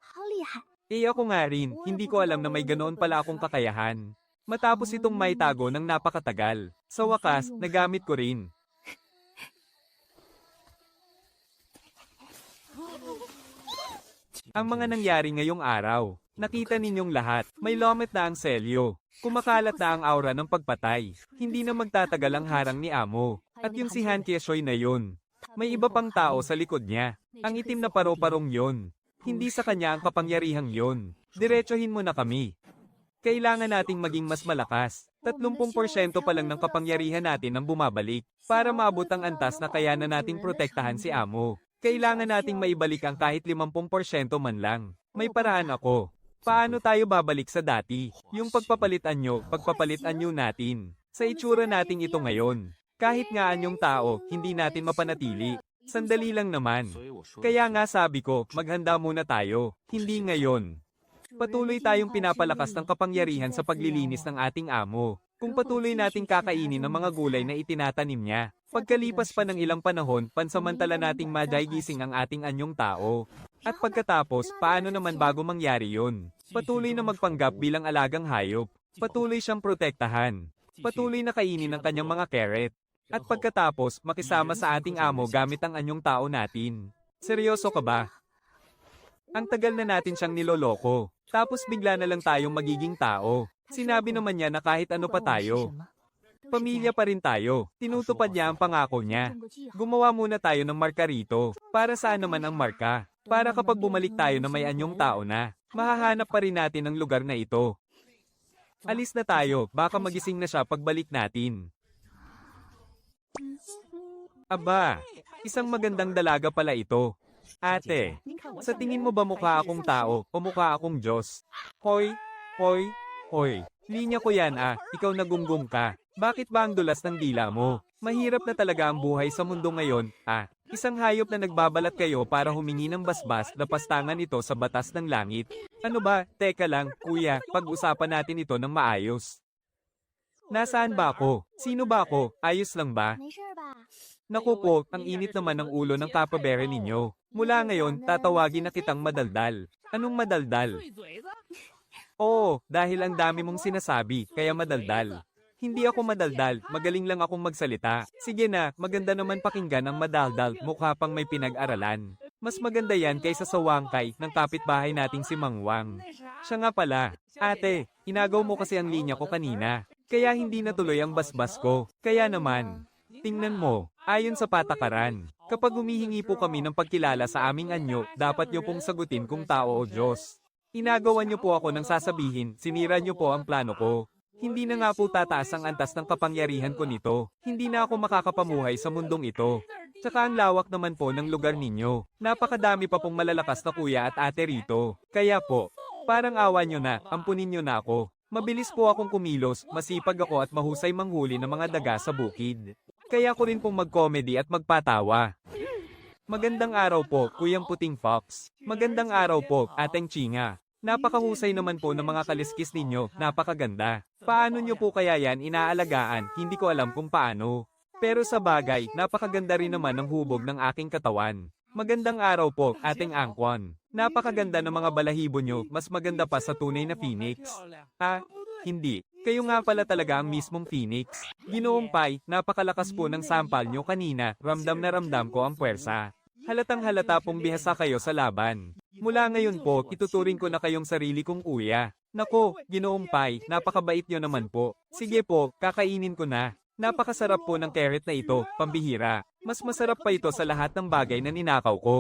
好厉害！ Eh ako nga rin, hindi ko alam na may ganoon pala akong kakayahan. Matapos itong maitago ng napakatagal. Sa wakas, nagamit ko rin. Ang mga nangyari ngayong araw. Nakita ninyong lahat, may lomet na ang selyo. Kumakalat na ang aura ng pagpatay. Hindi na magtatagal ang harang ni Amo. At yung si Han Kieshoy na yun. May iba pang tao sa likod niya. Ang itim na paro-parong yun. Hindi sa kanya ang kapangyarihang yun. Diretsohin mo na kami. Kailangan nating maging mas malakas. 30% pa lang ng kapangyarihan natin ang bumabalik. Para maabot ang antas na kaya na nating protektahan si Amo. Kailangan nating maibalik ang kahit 50% man lang. May paraan ako. Paano tayo babalik sa dati? Yung pagpapalitan nyo natin. Sa itsura nating ito ngayon. Kahit nga anyong tao, hindi natin mapanatili. Sandali lang naman. Kaya nga sabi ko, maghanda muna tayo. Hindi ngayon. Patuloy tayong pinapalakas ng kapangyarihan sa paglilinis ng ating amo. Kung patuloy nating kakainin ang mga gulay na itinatanim niya, pagkalipas pa ng ilang panahon, pansamantala nating magigising ang ating anyong tao. At pagkatapos, paano naman bago mangyari yun? Patuloy na magpanggap bilang alagang hayop. Patuloy siyang protektahan. Patuloy na kainin ang kanyang mga carrot. At pagkatapos, makisama sa ating amo gamit ang anyong tao natin. Seryoso ka ba? Ang tagal na natin siyang niloloko. Tapos bigla na lang tayong magiging tao. Sinabi naman niya na kahit ano pa tayo. Pamilya pa rin tayo. Tinutupad niya ang pangako niya. Gumawa muna tayo ng marka rito. Para saan naman ang marka? Para kapag bumalik tayo na may anyong tao na, mahahanap pa rin natin ang lugar na ito. Alis na tayo, baka magising na siya pagbalik natin. Aba, isang magandang dalaga pala ito. Ate, sa tingin mo ba mukha akong tao o mukha akong Diyos? Hoy, hoy, hoy. Linya ko yan ikaw nagunggong ka. Bakit ba ang dulas ng dila mo? Mahirap na talaga ang buhay sa mundo ngayon, Isang hayop na nagbabalat kayo para humingi ng basbas, lapastangan ito sa batas ng langit. Ano ba? Teka lang, kuya, pag-usapan natin ito ng maayos. Nasaan ba ako? Sino ba ako? Ayos lang ba? 没事吧？ Naku po, ang init naman ng ulo ng kapabere ninyo. Mula ngayon, tatawagin na kitang madaldal. Anong madaldal? Oo, dahil ang dami mong sinasabi, kaya madaldal. Hindi ako madaldal, magaling lang akong magsalita. Sige na, maganda naman pakinggan ang madaldal, mukha pang may pinag-aralan. Mas maganda yan kaysa sa wangkay ng kapitbahay nating si Mang Wang. Siya nga pala, ate, inagaw mo kasi ang linya ko kanina. Kaya hindi natuloy ang basbas ko. Kaya naman, tingnan mo, ayon sa patakaran, kapag humihingi po kami ng pagkilala sa aming anyo, dapat nyo pong sagutin kung tao o Diyos. Inagawan nyo po ako ng sasabihin, sinira nyo po ang plano ko. Hindi na nga po tataas ang antas ng kapangyarihan ko nito. Hindi na ako makakapamuhay sa mundong ito. Tsaka ang lawak naman po ng lugar ninyo. Napakadami pa pong malalakas na kuya at ate rito. Kaya po, parang awa nyo na, ampunin nyo na ako. Mabilis po akong kumilos, masipag ako at mahusay manghuli ng mga daga sa bukid. Kaya ko rin pong mag-comedy at magpatawa. Magandang araw po, Kuyang Puting Fox. Magandang araw po, Ateng Chinga. Napakahusay naman po ng mga kaliskis ninyo, napakaganda. Paano nyo po kaya yan inaalagaan, hindi ko alam kung paano. Pero sa bagay, napakaganda rin naman ng hubog ng aking katawan. Magandang araw po, Ating Angkwan. Napakaganda ng mga balahibo nyo, mas maganda pa sa tunay na phoenix. Hindi. Kayo nga pala talaga ang mismong phoenix. Ginoong Pai, napakalakas po ng sampal nyo kanina, ramdam na ramdam ko ang puwersa. Halatang halata pong bihasa kayo sa laban. Mula ngayon po, ituturing ko na kayong sarili kong kuya. Nako, Ginoong Pai, napakabait nyo naman po. Sige po, kakainin ko na. Napakasarap po ng carrot na ito, pambihira. Mas masarap pa ito sa lahat ng bagay na ninakaw ko.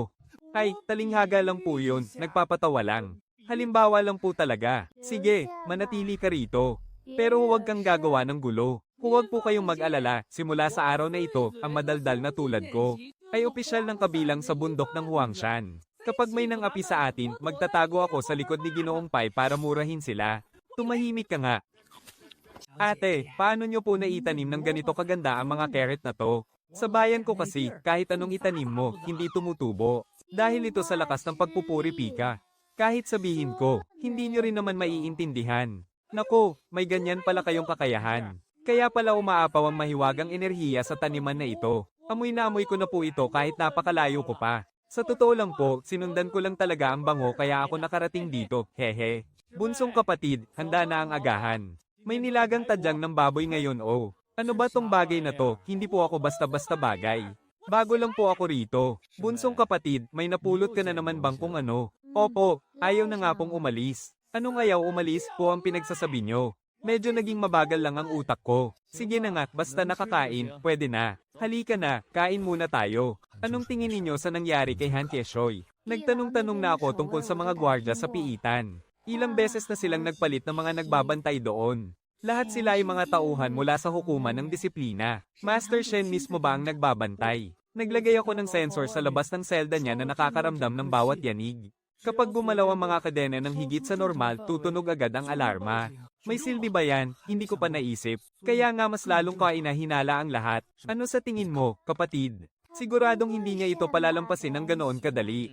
Ay, talinghaga lang po yun, nagpapatawa lang. Halimbawa lang po talaga. Sige, manatili ka rito. Pero huwag kang gagawa ng gulo. Huwag po kayong mag-alala, simula sa araw na ito, ang madaldal na tulad ko ay opisyal ng kabilang sa bundok ng Huangshan. Kapag may nangapi sa atin, magtatago ako sa likod ni Ginoong Pai para murahin sila. Tumahimik ka nga. Ate, paano nyo po naitanim ng ganito kaganda ang mga carrot na to? Sa bayan ko kasi, kahit anong itanim mo, hindi tumutubo. Dahil ito sa lakas ng pagpupuri pika. Kahit sabihin ko, hindi nyo rin naman maiintindihan. Nako, may ganyan pala kayong kakayahan. Kaya pala umaapaw ang mahiwagang enerhiya sa taniman na ito. Amoy na amoy ko na po ito kahit napakalayo ko pa. Sa totoo lang po, sinundan ko lang talaga ang bango kaya ako nakarating dito, hehe. Bunsong kapatid, handa na ang agahan. May nilagang tadyang ng baboy ngayon Ano ba tong bagay na to? Hindi po ako basta-basta bagay. Bago lang po ako rito. Bunsong kapatid, may napulot ka na naman bang kung ano? Opo, ayaw na nga pong umalis. Anong ayaw umalis po ang pinagsasabi nyo? Medyo naging mabagal lang ang utak ko. Sige na nga, basta nakakain, pwede na. Halika na, kain muna tayo. Anong tingin ninyo sa nangyari kay Han Keshoy? Nagtanong-tanong na ako tungkol sa mga gwardya sa piitan. Ilang beses na silang nagpalit ng mga nagbabantay doon. Lahat sila ay mga tauhan mula sa hukuman ng disiplina. Master Shen mismo ba ang nagbabantay? Naglagay ako ng sensor sa labas ng selda niya na nakakaramdam ng bawat yanig. Kapag gumalaw ang mga kadena ng higit sa normal, tutunog agad ang alarma. May silbi ba yan? Hindi ko pa naisip. Kaya nga mas lalong kainahinala ang lahat. Ano sa tingin mo, kapatid? Siguradong hindi niya ito palalampasin ng ganoon kadali.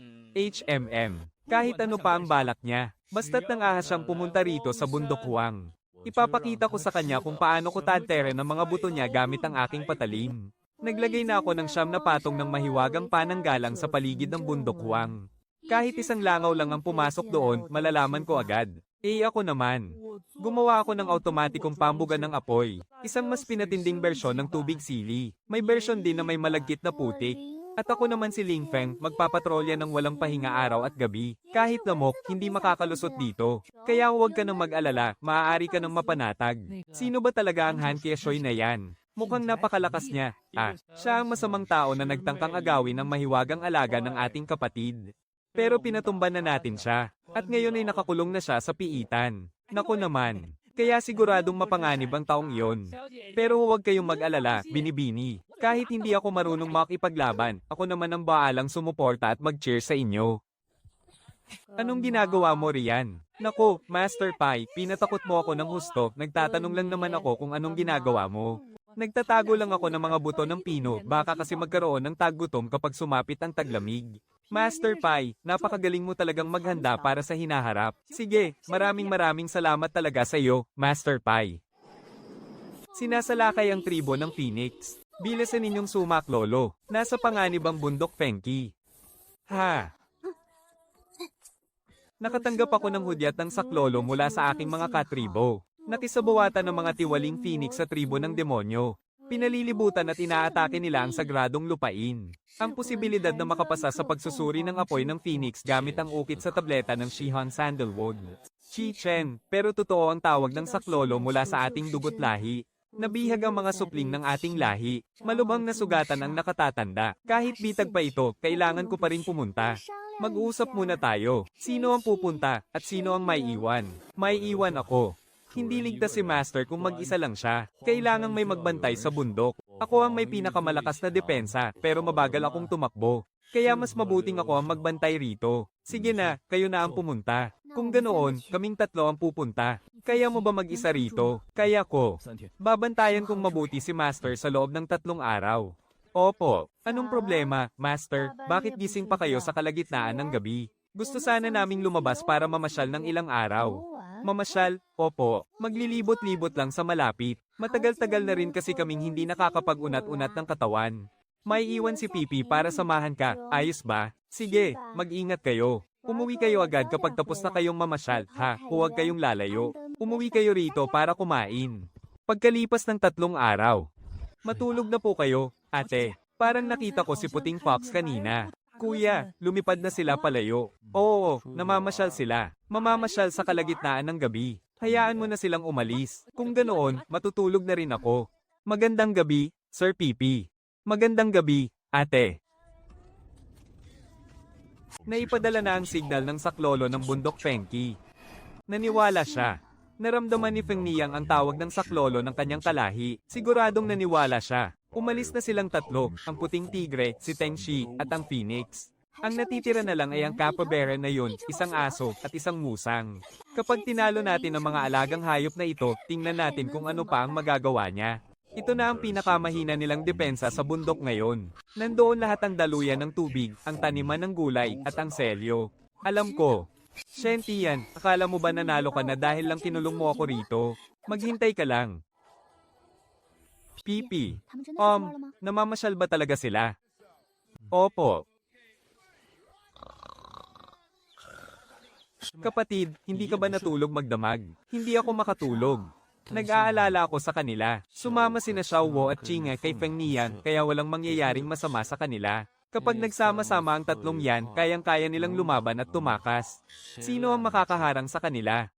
Kahit ano pa ang balak niya. Basta't nangahas siyang pumunta rito sa bundok Huang. Ipapakita ko sa kanya kung paano ko tatere ng mga buto niya gamit ang aking patalim. Naglagay na ako ng 9 na patong ng mahiwagang pananggalang sa paligid ng bundok Huang. Kahit isang langaw lang ang pumasok doon, malalaman ko agad. Ako naman. Gumawa ako ng automatikong pambugan ng apoy. Isang mas pinatinding bersyon ng tubig sili. May bersyon din na may malagkit na putik. At ako naman si Ling Feng, magpapatrolya ng walang pahinga araw at gabi. Kahit lamok, hindi makakalusot dito. Kaya huwag ka nang mag-alala, maaari ka nang mapanatag. Sino ba talaga ang Han Keshoy na yan? Mukhang napakalakas niya. Siya ang masamang tao na nagtangkang agawin ng mahiwagang alaga ng ating kapatid. Pero pinatumban na natin siya. At ngayon ay nakakulong na siya sa piitan. Naku naman. Kaya siguradong mapanganib ang taong iyon. Pero huwag kayong mag-alala, binibini. Kahit hindi ako marunong makipaglaban, ako naman ang baalang sumuporta at mag-cheer sa inyo. Anong ginagawa mo riyan? Nako, Master Pai, pinatakot mo ako ng husto, nagtatanong lang naman ako kung anong ginagawa mo. Nagtatago lang ako ng mga buto ng pino, baka kasi magkaroon ng taggutom kapag sumapit ang taglamig. Master Pai, napakagaling mo talagang maghanda para sa hinaharap. Sige, maraming salamat talaga sa iyo, Master Pai. Sinasalakay ang tribo ng Phoenix. Bilisan ninyong sumak lolo, nasa panganib ang bundok Fenki. Ha? Nakatanggap ako ng hudyat ng saklolo mula sa aking mga katribo. Nakisabuatan ng mga tiwaling Phoenix sa tribo ng demonyo. Pinalilibutan at inaatake nila ang sagradong lupain. Ang posibilidad na makapasa sa pagsusuri ng apoy ng Phoenix gamit ang ukit sa tableta ng Shihan Sandalwood. Chi-Chen, pero totoo ang tawag ng saklolo mula sa ating dugot lahi. Nabihag ang mga supling ng ating lahi. Malubhang nasugatan ang nakatatanda. Kahit bitag pa ito, kailangan ko pa rin pumunta. Mag-uusap muna tayo. Sino ang pupunta at sino ang may iwan? May iwan ako. Hindi ligtas si Master kung mag-isa lang siya. Kailangang may magbantay sa bundok. Ako ang may pinakamalakas na depensa, pero mabagal akong tumakbo. Kaya mas mabuting ako ang magbantay rito. Sige na, kayo na ang pumunta. Kung ganoon, kaming tatlo ang pupunta. Kaya mo ba mag-isa rito? Kaya ko. Babantayan kong mabuti si Master sa loob ng 3 araw. Opo. Anong problema, Master? Bakit gising pa kayo sa kalagitnaan ng gabi? Gusto sana naming lumabas para mamasyal ng ilang araw. Mamasyal? Opo. Maglilibot-libot lang sa malapit. Matagal-tagal na rin kasi kaming hindi nakakapag-unat-unat ng katawan. May iwan si Pipi para samahan ka. Ayos ba? Sige, mag-ingat kayo. Umuwi kayo agad kapag tapos na kayong mamasyal, ha? Huwag kayong lalayo. Umuwi kayo rito para kumain. Pagkalipas ng 3 araw. Matulog na po kayo, ate. Parang nakita ko si Puting Fox kanina. Kuya, lumipad na sila palayo. Oo, namamasyal sila. Mamamasyal sa kalagitnaan ng gabi. Hayaan mo na silang umalis. Kung ganoon, matutulog na rin ako. Magandang gabi, Sir Pipi. Magandang gabi, ate. Naipadala na ang signal ng saklolo ng bundok Fenki. Naniwala siya. Naramdaman ni Feng Niyang ang tawag ng saklolo ng kanyang kalahi. Siguradong naniwala siya. Umalis na silang tatlo, ang puting tigre, si Tengshi, at ang Phoenix. Ang natitira na lang ay ang capybara na yun, isang aso, at isang musang. Kapag tinalo natin ang mga alagang hayop na ito, tingnan natin kung ano pa ang magagawa niya. Ito na ang pinakamahina nilang depensa sa bundok ngayon. Nandoon lahat ang daluyan ng tubig, ang taniman ng gulay, at ang selyo. Alam ko. Shen-Tian, akala mo ba nanalo ka na dahil lang kinulong mo ako rito? Maghintay ka lang. Pipi, namamasyal ba talaga sila? Opo. Kapatid, hindi ka ba natulog magdamag? Hindi ako makatulog. Nag-aalala ako sa kanila. Sumama sina Xiao Wo at Chinga kay Feng Niyang kaya walang mangyayaring masama sa kanila. Kapag nagsama-sama ang tatlong yan, kayang-kaya nilang lumaban at tumakas. Sino ang makakaharang sa kanila?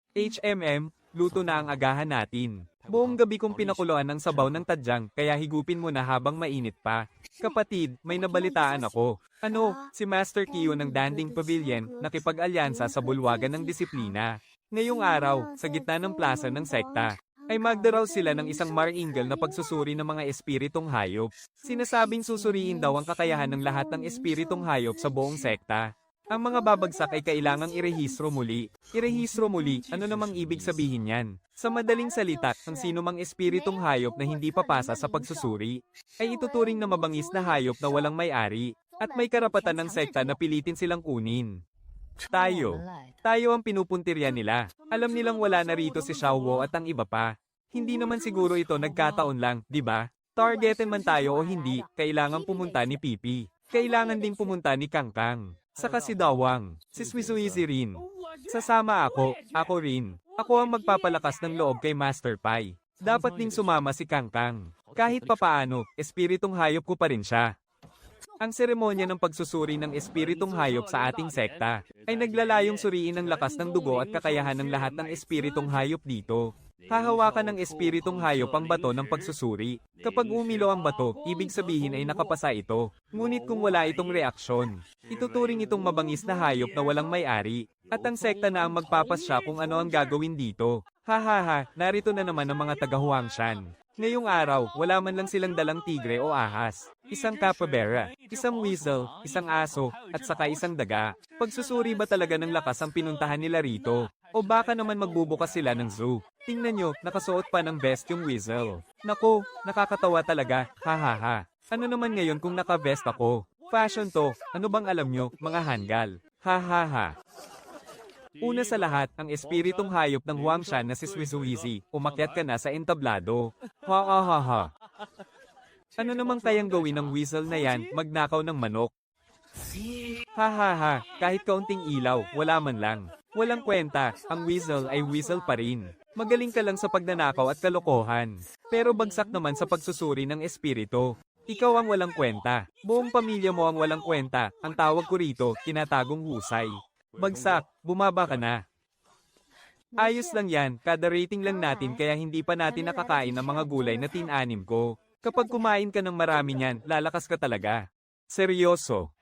Luto na ang agahan natin. Buong gabi kong pinakuluan ng sabaw ng tadyang, kaya higupin mo na habang mainit pa. Kapatid, may nabalitaan ako. Ano, si Master Kiyo ng Danding Pavilion, nakipag-alyansa sa bulwagan ng disiplina. Ngayong araw, sa gitna ng plaza ng sekta, ay magdaraw sila ng isang maringal na pagsusuri ng mga espiritong hayop. Sinasabing susuriin daw ang kakayahan ng lahat ng espiritong hayop sa buong sekta. Ang mga babagsak ay kailangang irehistro muli. Irehistro muli, ano namang ibig sabihin yan? Sa madaling salita, ang sino mang espiritong hayop na hindi papasa sa pagsusuri, ay ituturing na mabangis na hayop na walang may-ari, at may karapatan ng sekta na pilitin silang kunin. Tayo ang pinupuntirya nila. Alam nilang wala na rito si Xiao Wo at ang iba pa. Hindi naman siguro ito nagkataon lang, di ba? Targetin man tayo o hindi, kailangan pumunta ni Pipi. Kailangan ding pumunta ni Kangkang. Saka si Dawang, si Suizuizi rin. Sasama ako rin. Ako ang magpapalakas ng loob kay Master Pai. Dapat ding sumama si Kangkang. Kahit papaano, espiritong hayop ko pa rin siya. Ang seremonya ng pagsusuri ng espiritong hayop sa ating sekta ay naglalayong suriin ang lakas ng dugo at kakayahan ng lahat ng espiritong hayop dito. Hahawakan ng espiritong hayop ang bato ng pagsusuri. Kapag umilo ang bato, ibig sabihin ay nakapasa ito. Ngunit kung wala itong reaksyon, ituturing itong mabangis na hayop na walang may-ari. At ang sekta na ang magpapasya kung ano ang gagawin dito. Hahaha, narito na naman ang mga taga-Huangshan. Ngayong araw, wala man lang silang dalang tigre o ahas. Isang capybara, isang weasel, isang aso, at saka isang daga. Pagsusuri ba talaga ng lakas ang pinuntahan nila rito? O baka naman magbubukas sila ng zoo? Tingnan nyo, nakasuot pa ng vest yung weasel. Naku, nakakatawa talaga, hahaha. Ano naman ngayon kung naka-vest ako? Fashion to, ano bang alam nyo, mga hanggal? Hahaha. Una sa lahat, ang espiritong hayop ng Huangshan na si Swizuizi, umakyat ka na sa entablado. Ha ha ha ha. Ano namang kayang gawin ng weasel na yan, magnakaw ng manok? Ha ha ha, kahit kaunting ilaw, wala man lang. Walang kwenta, ang weasel ay weasel pa rin. Magaling ka lang sa pagnanakaw at kalokohan. Pero bagsak naman sa pagsusuri ng espiritu. Ikaw ang walang kwenta. Buong pamilya mo ang walang kwenta. Ang tawag ko rito, tinatagong husay. Bagsak, bumaba ka na. Ayos lang yan, kada rating lang natin kaya hindi pa natin nakakain ng mga gulay na tinanim ko. Kapag kumain ka ng marami niyan, lalakas ka talaga. Seryoso.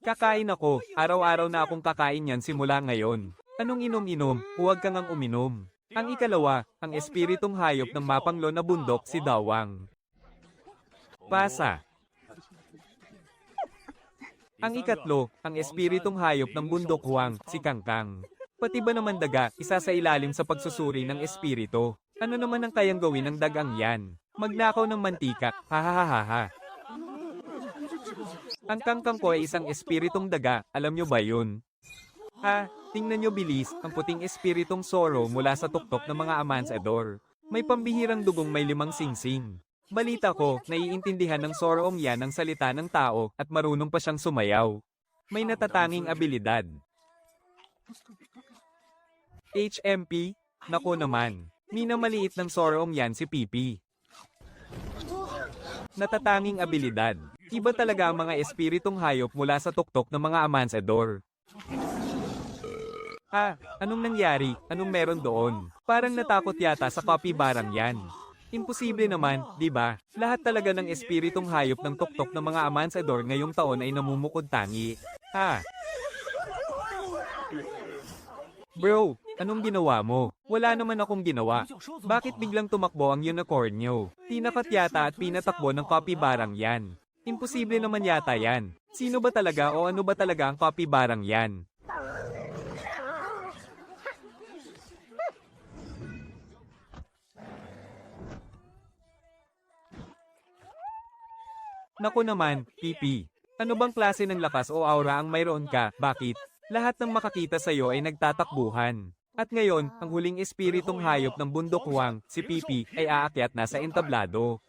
Kakain ako, araw-araw na akong kakain yan simula ngayon. Anong inom-inom, huwag kang ang uminom. Ang ikalawa, ang espiritong hayop ng mapanglo na bundok si Dawang. Pasa. Ang ikatlo, ang espiritong hayop ng bundok Huang, si Kangkang. Pati ba naman daga, isa sa ilalim sa pagsusuri ng espiritu? Ano naman ang kayang gawin ng dagang yan? Magnakaw ng mantika, hahaha. Ang Kangkang ko ay isang espiritong daga, alam nyo ba yun? Ha, tingnan nyo bilis, ang puting espiritong Soro mula sa tuktok ng mga amansador. May pambihirang dugong may 5 singsing. Balita ko, naiintindihan ng Soroong yan ang salita ng tao at marunong pa siyang sumayaw. May natatanging abilidad. HMP? Nako naman. Minamaliit ng Soroong yan si Pipi. Natatanging abilidad. Iba talaga ang mga espiritong hayop mula sa tuktok ng mga amansador. Anong nangyari? Anong meron doon? Parang natakot yata sa capybara yan. Imposible naman, di ba? Lahat talaga ng espiritong hayop ng tuktok ng mga amansador ngayong taon ay namumukod tangi. Bro, anong ginawa mo? Wala naman akong ginawa. Bakit biglang tumakbo ang unicorn nyo? Tinakat yata at pinatakbo ng capybara yan. Imposible naman yata yan. Sino ba talaga o ano ba talaga ang capybara yan? Naku naman, Pipi. Ano bang klase ng lakas o aura ang mayroon ka? Bakit? Lahat ng makakita sa iyo ay nagtatakbuhan. At ngayon, ang huling espiritong hayop ng bundok Huang, si Pipi, ay aakyat na sa entablado.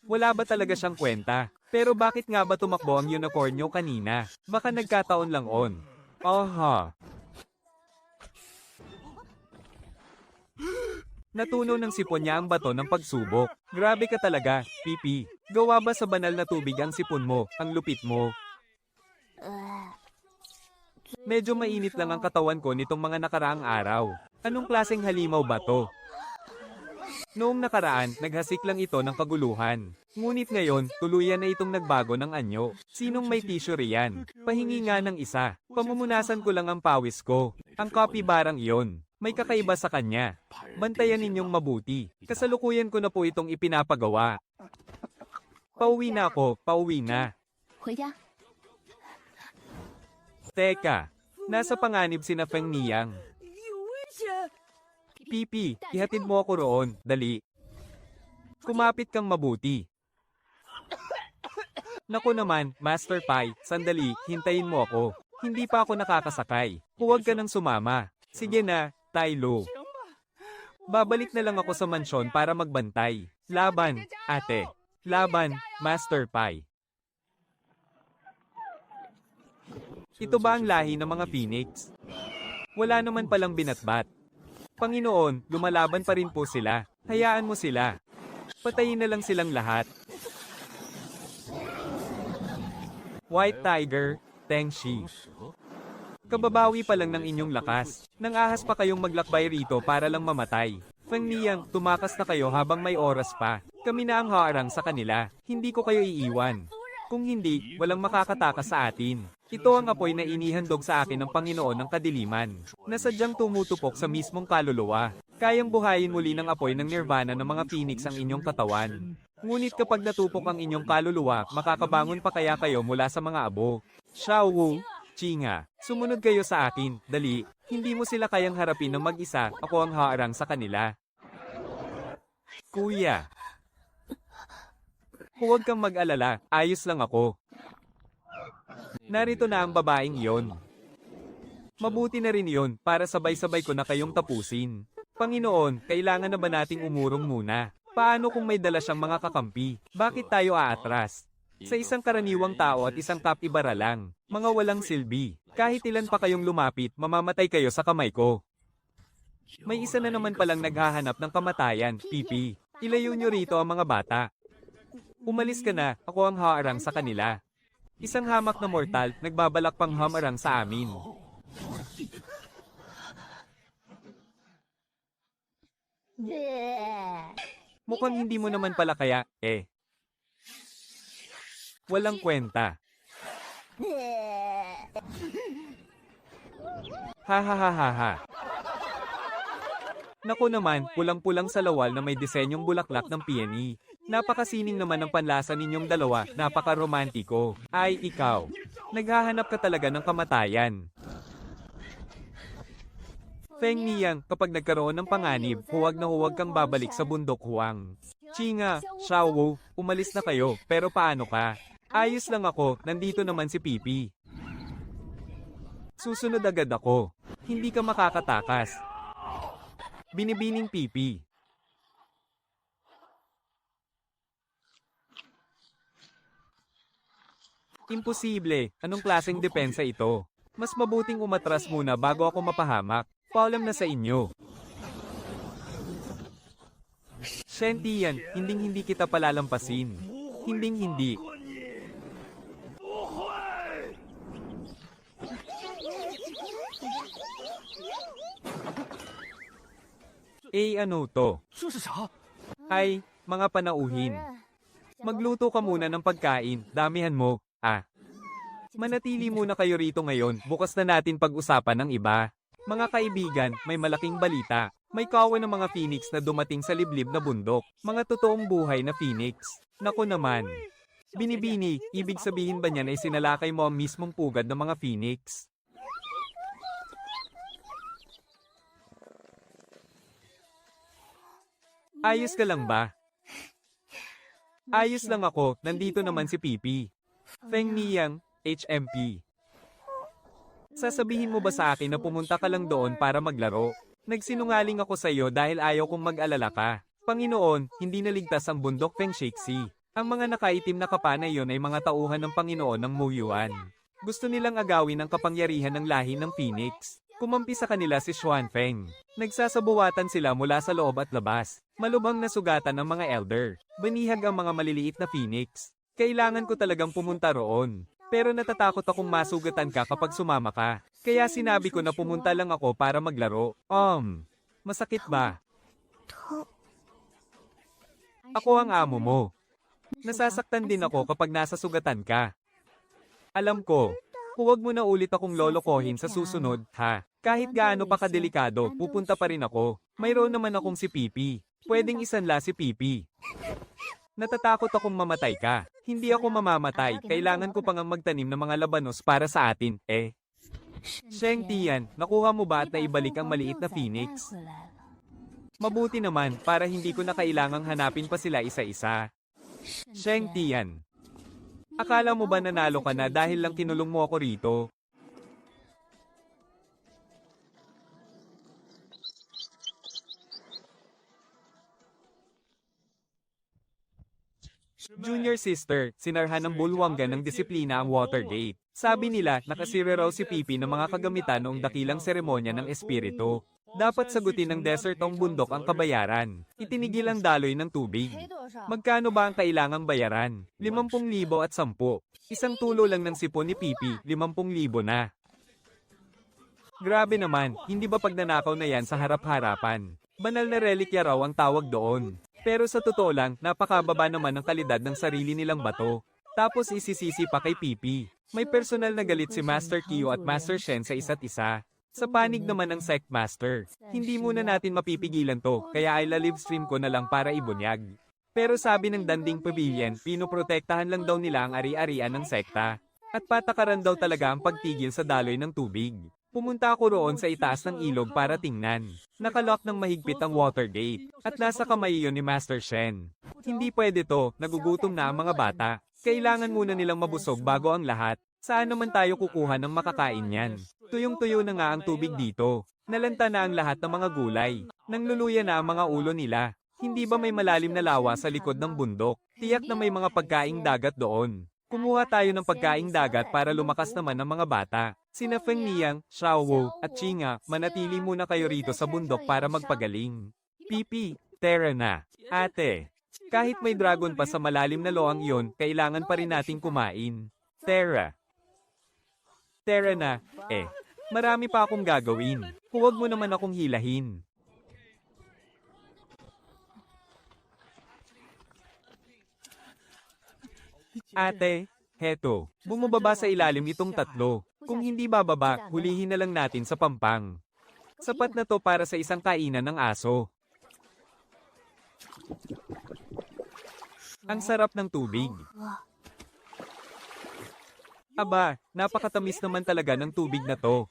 Wala ba talaga siyang kwenta? Pero bakit nga ba tumakbo ang unicorn nyo kanina? Baka nagkataon lang on. Aha. Natunaw ng sipon niya ang bato ng pagsubok. Grabe ka talaga, Pipi. Gawa ba sa banal na tubig ang sipon mo, ang lupit mo? Medyo mainit lang ang katawan ko nitong mga nakaraang araw. Anong klaseng halimaw ba to? Noong nakaraan, naghasik lang ito ng kaguluhan. Ngunit ngayon, tuluyan na itong nagbago ng anyo. Sinong may tissue riyan? Pahingi nga ng isa. Pamumunasan ko lang ang pawis ko. Ang capybarang iyon. May kakaiba sa kanya. Bantayan ninyong mabuti. Kasalukuyan ko na po itong ipinapagawa. Pauwi na ako, pauwi na. 回家。 Teka, nasa panganib si na Feng Niyang. Pipi, ihatid mo ako roon, dali. Kumapit kang mabuti. Naku naman, Master Pai, sandali, hintayin mo ako. Hindi pa ako nakakasakay. Huwag ka nang sumama. Sige na, Tai Lu. Babalik na lang ako sa mansyon para magbantay. Laban, ate. Laban, Master Pai. Ito ba ang lahi ng mga Phoenix? Wala naman palang binatbat. Panginoon, lumalaban pa rin po sila. Hayaan mo sila. Patayin na lang silang lahat. White Tiger, Teng Shi. Kababawi pa lang ng inyong lakas. Nang-ahas pa kayong maglakbay rito para lang mamatay. Feng Niyang, tumakas na kayo habang may oras pa. Kami na ang haarang sa kanila. Hindi ko kayo iiwan. Kung hindi, walang makakatakas sa atin. Ito ang apoy na inihandog sa akin ng Panginoon ng kadiliman, na sadyang tumutupok sa mismong kaluluwa. Kayang buhayin muli ng apoy ng nirvana ng mga phoenix ang inyong katawan. Ngunit kapag natupok ang inyong kaluluwa, makakabangon pa kaya kayo mula sa mga abo. Xiao Wu, Chinga, sumunod kayo sa akin, dali. Hindi mo sila kayang harapin ng mag-isa, ako ang haarang sa kanila. Kuya. Huwag kang mag-alala, ayos lang ako. Narito na ang babaeng iyon. Mabuti na rin iyon para sabay-sabay ko na kayong tapusin. Panginoon, kailangan na ba nating umurong muna? Paano kung may dala siyang mga kakampi? Bakit tayo aatras? Sa isang karaniwang tao at isang kapibara lang, mga walang silbi. Kahit ilan pa kayong lumapit, mamamatay kayo sa kamay ko. May isa na naman palang naghahanap ng kamatayan, Pipi. Ilayo nyo rito ang mga bata. Umalis ka na, ako ang haarang sa kanila. Isang hamak na mortal, nagbabalak pang hamarang sa amin. Mukhang hindi mo naman pala kaya, Walang kwenta. Ha ha ha ha ha. Naku naman, pulang-pulang sa lawal na may disenyong bulaklak ng peony. Napakasining naman ng panlasa ninyong dalawa, napaka-romantiko. Ay, ikaw. Naghahanap ka talaga ng kamatayan. Feng Niyang, kapag nagkaroon ng panganib, huwag na huwag kang babalik sa bundok Huang. Chinga, Xiao Wu, umalis na kayo, pero paano ka? Ayos lang ako, nandito naman si Pipi. Susunod agad ako. Hindi ka makakatakas. Binibining Pipi. Imposible, anong klaseng depensa ito? Mas mabuting umatras muna bago ako mapahamak. Paalam na sa inyo. Shen Tian, hinding-hindi kita palalampasin. Hinding-hindi. Ano to? Ay, mga panauhin. Magluto ka muna ng pagkain, damihan mo. Manatili muna kayo rito ngayon, bukas na natin pag-usapan ng iba. Mga kaibigan, may malaking balita. May kawan ng mga phoenix na dumating sa liblib na bundok. Mga totoong buhay na phoenix. Naku naman. Binibini, ibig sabihin ba niyan ay sinalakay mo ang mismong pugad ng mga phoenix? Ayos ka lang ba? Ayos lang ako, nandito naman si Pipi. Feng Niyang, HMP. Sasabihin mo ba sa akin na pumunta ka lang doon para maglaro? Nagsinungaling ako sa iyo dahil ayaw kong mag-alala ka. Panginoon, hindi naligtas ang bundok Feng Shixi. Ang mga nakaitim na kapa na iyon ay mga tauhan ng Panginoon ng Muyuan. Gusto nilang agawin ang kapangyarihan ng lahi ng Phoenix. Kumampi sa kanila si Xuanfeng. Nagsasabuwatan sila mula sa loob at labas. Malubhang nasugatan ng mga elder. Banihag ang mga maliliit na Phoenix. Kailangan ko talagang pumunta roon. Pero natatakot akong masugatan ka kapag sumama ka. Kaya sinabi ko na pumunta lang ako para maglaro. Masakit ba? Ako ang amo mo. Nasasaktan din ako kapag nasa sugatan ka. Alam ko. Huwag mo na ulit akong lolokohin sa susunod, ha? Kahit gaano pa kadelikado, pupunta pa rin ako. Mayroon naman akong si Pipi. Pwedeng isanla si Pipi. Natatakot akong mamatay ka. Hindi ako mamamatay, kailangan ko pang magtanim ng mga labanos para sa atin, Sheng Tian, nakuha mo ba at naibalik ang maliit na phoenix? Mabuti naman, para hindi ko na kailangang hanapin pa sila isa-isa. Sheng Tian. Akala mo ba nanalo ka na dahil lang kinulong mo ako rito? Junior sister, sinarhan ng bulwanggan ng disiplina ang Watergate. Sabi nila, nakasira raw si Pipi ng mga kagamitan noong dakilang seremonya ng espiritu. Dapat sagutin ng desert ang bundok ang kabayaran. Itinigil ang daloy ng tubig. Magkano ba ang kailangang bayaran? 50,000 at 10. Isang tulo lang ng sipon ni Pipi, 50,000 na. Grabe naman, hindi ba pagnanakaw na yan sa harap-harapan? Banal na relikya raw ang tawag doon. Pero sa totoo lang, napakababa naman ang kalidad ng sarili nilang bato. Tapos isisisi pa kay Pipi. May personal na galit si Master Kyo at Master Shen sa isa't isa. Sa panig naman ng Sect Master, hindi muna natin mapipigilan to, kaya ay la-livestream ko na lang para ibunyag. Pero sabi ng Danding Pavilion, pinoprotektahan lang daw nila ang ari-arian ng sekta. At patakaran daw talaga ang pagtigil sa daloy ng tubig. Pumunta ako roon sa itaas ng ilog para tingnan. Nakalock ng mahigpit ang water gate. At nasa kamay iyon ni Master Shen. Hindi pwede to, nagugutom na ang mga bata. Kailangan muna nilang mabusog bago ang lahat. Saan naman tayo kukuha ng makakain yan? Tuyong-tuyo na nga ang tubig dito. Nalanta na ang lahat ng mga gulay. Nangluluya na ang mga ulo nila. Hindi ba may malalim na lawa sa likod ng bundok? Tiyak na may mga pagkaing dagat doon. Kumuha tayo ng pagkaing dagat para lumakas naman ang mga bata. Sina Feng Niang, Xiaowu, at Chinga, manatili muna kayo rito sa bundok para magpagaling. Pipi, tara na. Ate, kahit may dragon pa sa malalim na loang iyon, kailangan pa rin nating kumain. Tara. Tara na, marami pa akong gagawin. Huwag mo naman akong hilahin. Ate, heto, bumababa sa ilalim itong tatlo. Kung hindi bababa, hulihin na lang natin sa pampang. Sapat na to para sa isang kainan ng aso. Ang sarap ng tubig. Aba, napakatamis naman talaga ng tubig na to.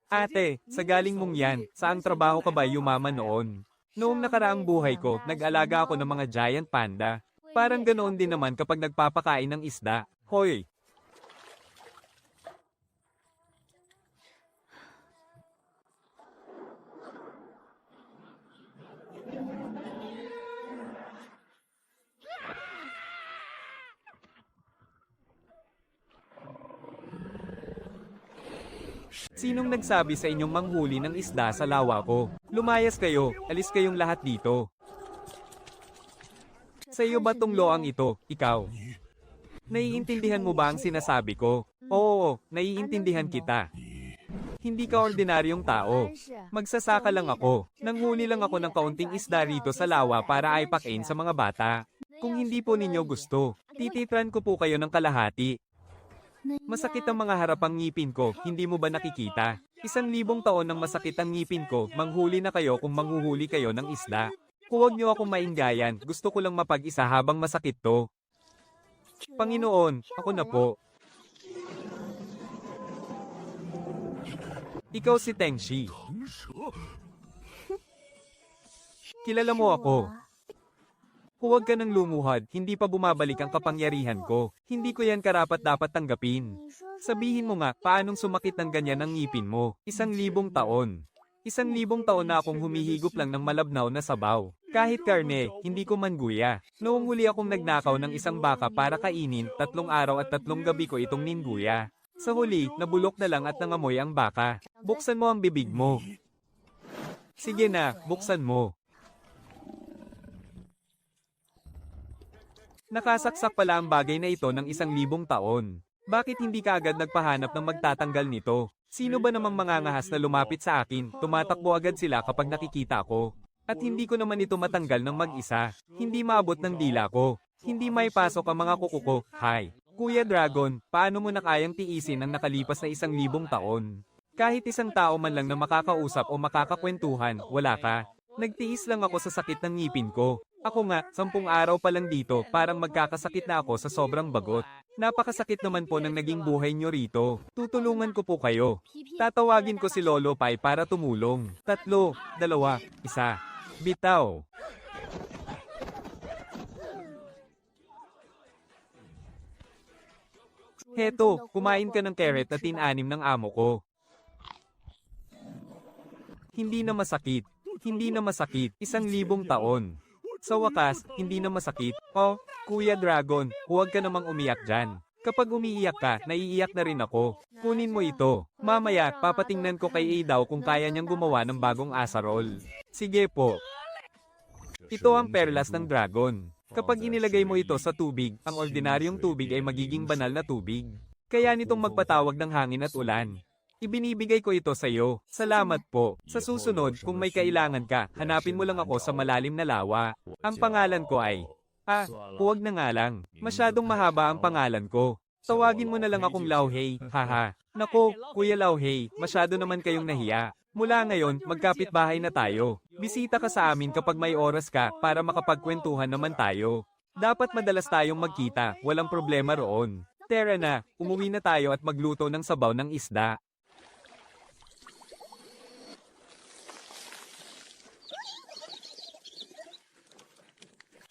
Ate, sa galing mong yan, saang trabaho ka ba yumaman noon? Noong nakaraang buhay ko, nag-alaga ako ng mga giant panda. Parang ganoon din naman kapag nagpapakain ng isda. Hoy! Sinong nagsabi sa inyong manghuli ng isda sa lawa ko? Lumayas kayo, alis kayong lahat dito. Sa iyo ba tong loang ito, ikaw? Naiintindihan mo ba ang sinasabi ko? Oo, naiintindihan kita. Hindi ka ordinaryong tao. Magsasaka lang ako. Nanghuli lang ako ng kaunting isda rito sa lawa para aipakain sa mga bata. Kung hindi po ninyo gusto, tititran ko po kayo ng kalahati. Masakit ang mga harapang ngipin ko, hindi mo ba nakikita? 1,000 taon ng masakit ang ngipin ko, manghuli na kayo kung manghuhuli kayo ng isda. Huwag niyo akong mainggayan, gusto ko lang mapag-isa habang masakit to. Panginoon, ako na po. Ikaw si Tengshi. Kilala mo ako. Huwag ka nang lumuhad, hindi pa bumabalik ang kapangyarihan ko. Hindi ko yan karapat-dapat tanggapin. Sabihin mo nga, paanong sumakit ng ganyan ang ngipin mo? 1,000 taon. 1,000 taon na akong humihigop lang ng malabnaw na sabaw. Kahit karne, hindi ko manguya. Noong huli akong nagnakaw ng isang baka para kainin, 3 araw at 3 gabi ko itong ninguya. Sa huli, nabulok na lang at nangamoy ang baka. Buksan mo ang bibig mo. Sige na, buksan mo. Nakasaksak pala ang bagay na ito ng 1,000 taon. Bakit hindi ka agad nagpahanap ng magtatanggal nito? Sino ba namang mangangahas na lumapit sa akin? Tumatakbo agad sila kapag nakikita ko. At hindi ko naman ito matanggal ng mag-isa. Hindi maabot ng dila ko. Hindi maipasok ang mga kuko ko. Hi. Kuya Dragon, paano mo na kayang tiisin ang nakalipas na 1,000 taon? Kahit isang tao man lang na makakausap o makakakwentuhan, wala ka. Nagtiis lang ako sa sakit ng ngipin ko. Ako nga, 10 araw pa lang dito, parang magkakasakit na ako sa sobrang bagot. Napakasakit naman po ng naging buhay nyo rito. Tutulungan ko po kayo. Tatawagin ko si Lolo Pai para tumulong. 3, 2, 1. Bitaw. Heto, kumain ka ng carrot na tinanim ng amo ko. Hindi na masakit. Hindi na masakit. 1,000 taon. Sa wakas, hindi na masakit. Oh, Kuya Dragon, huwag ka namang umiyak dyan. Kapag umiiyak ka, naiiyak na rin ako. Kunin mo ito. Mamaya, papatingnan ko kay Adaw kung kaya niyang gumawa ng bagong asarol. Sige po. Ito ang perlas ng dragon. Kapag inilagay mo ito sa tubig, ang ordinaryong tubig ay magiging banal na tubig. Kaya nitong magpatawag ng hangin at ulan. Ibinibigay ko ito sa iyo. Salamat po. Sa susunod, kung may kailangan ka, hanapin mo lang ako sa malalim na lawa. Ang pangalan ko ay... huwag na nga lang. Masyadong mahaba ang pangalan ko. Tawagin mo na lang akong Lauhei, haha. Nako, Kuya Lauhei, masyado naman kayong nahiya. Mula ngayon, magkapitbahay na tayo. Bisita ka sa amin kapag may oras ka para makapagkwentuhan naman tayo. Dapat madalas tayong magkita, walang problema roon. Tara na, umuwi na tayo at magluto ng sabaw ng isda.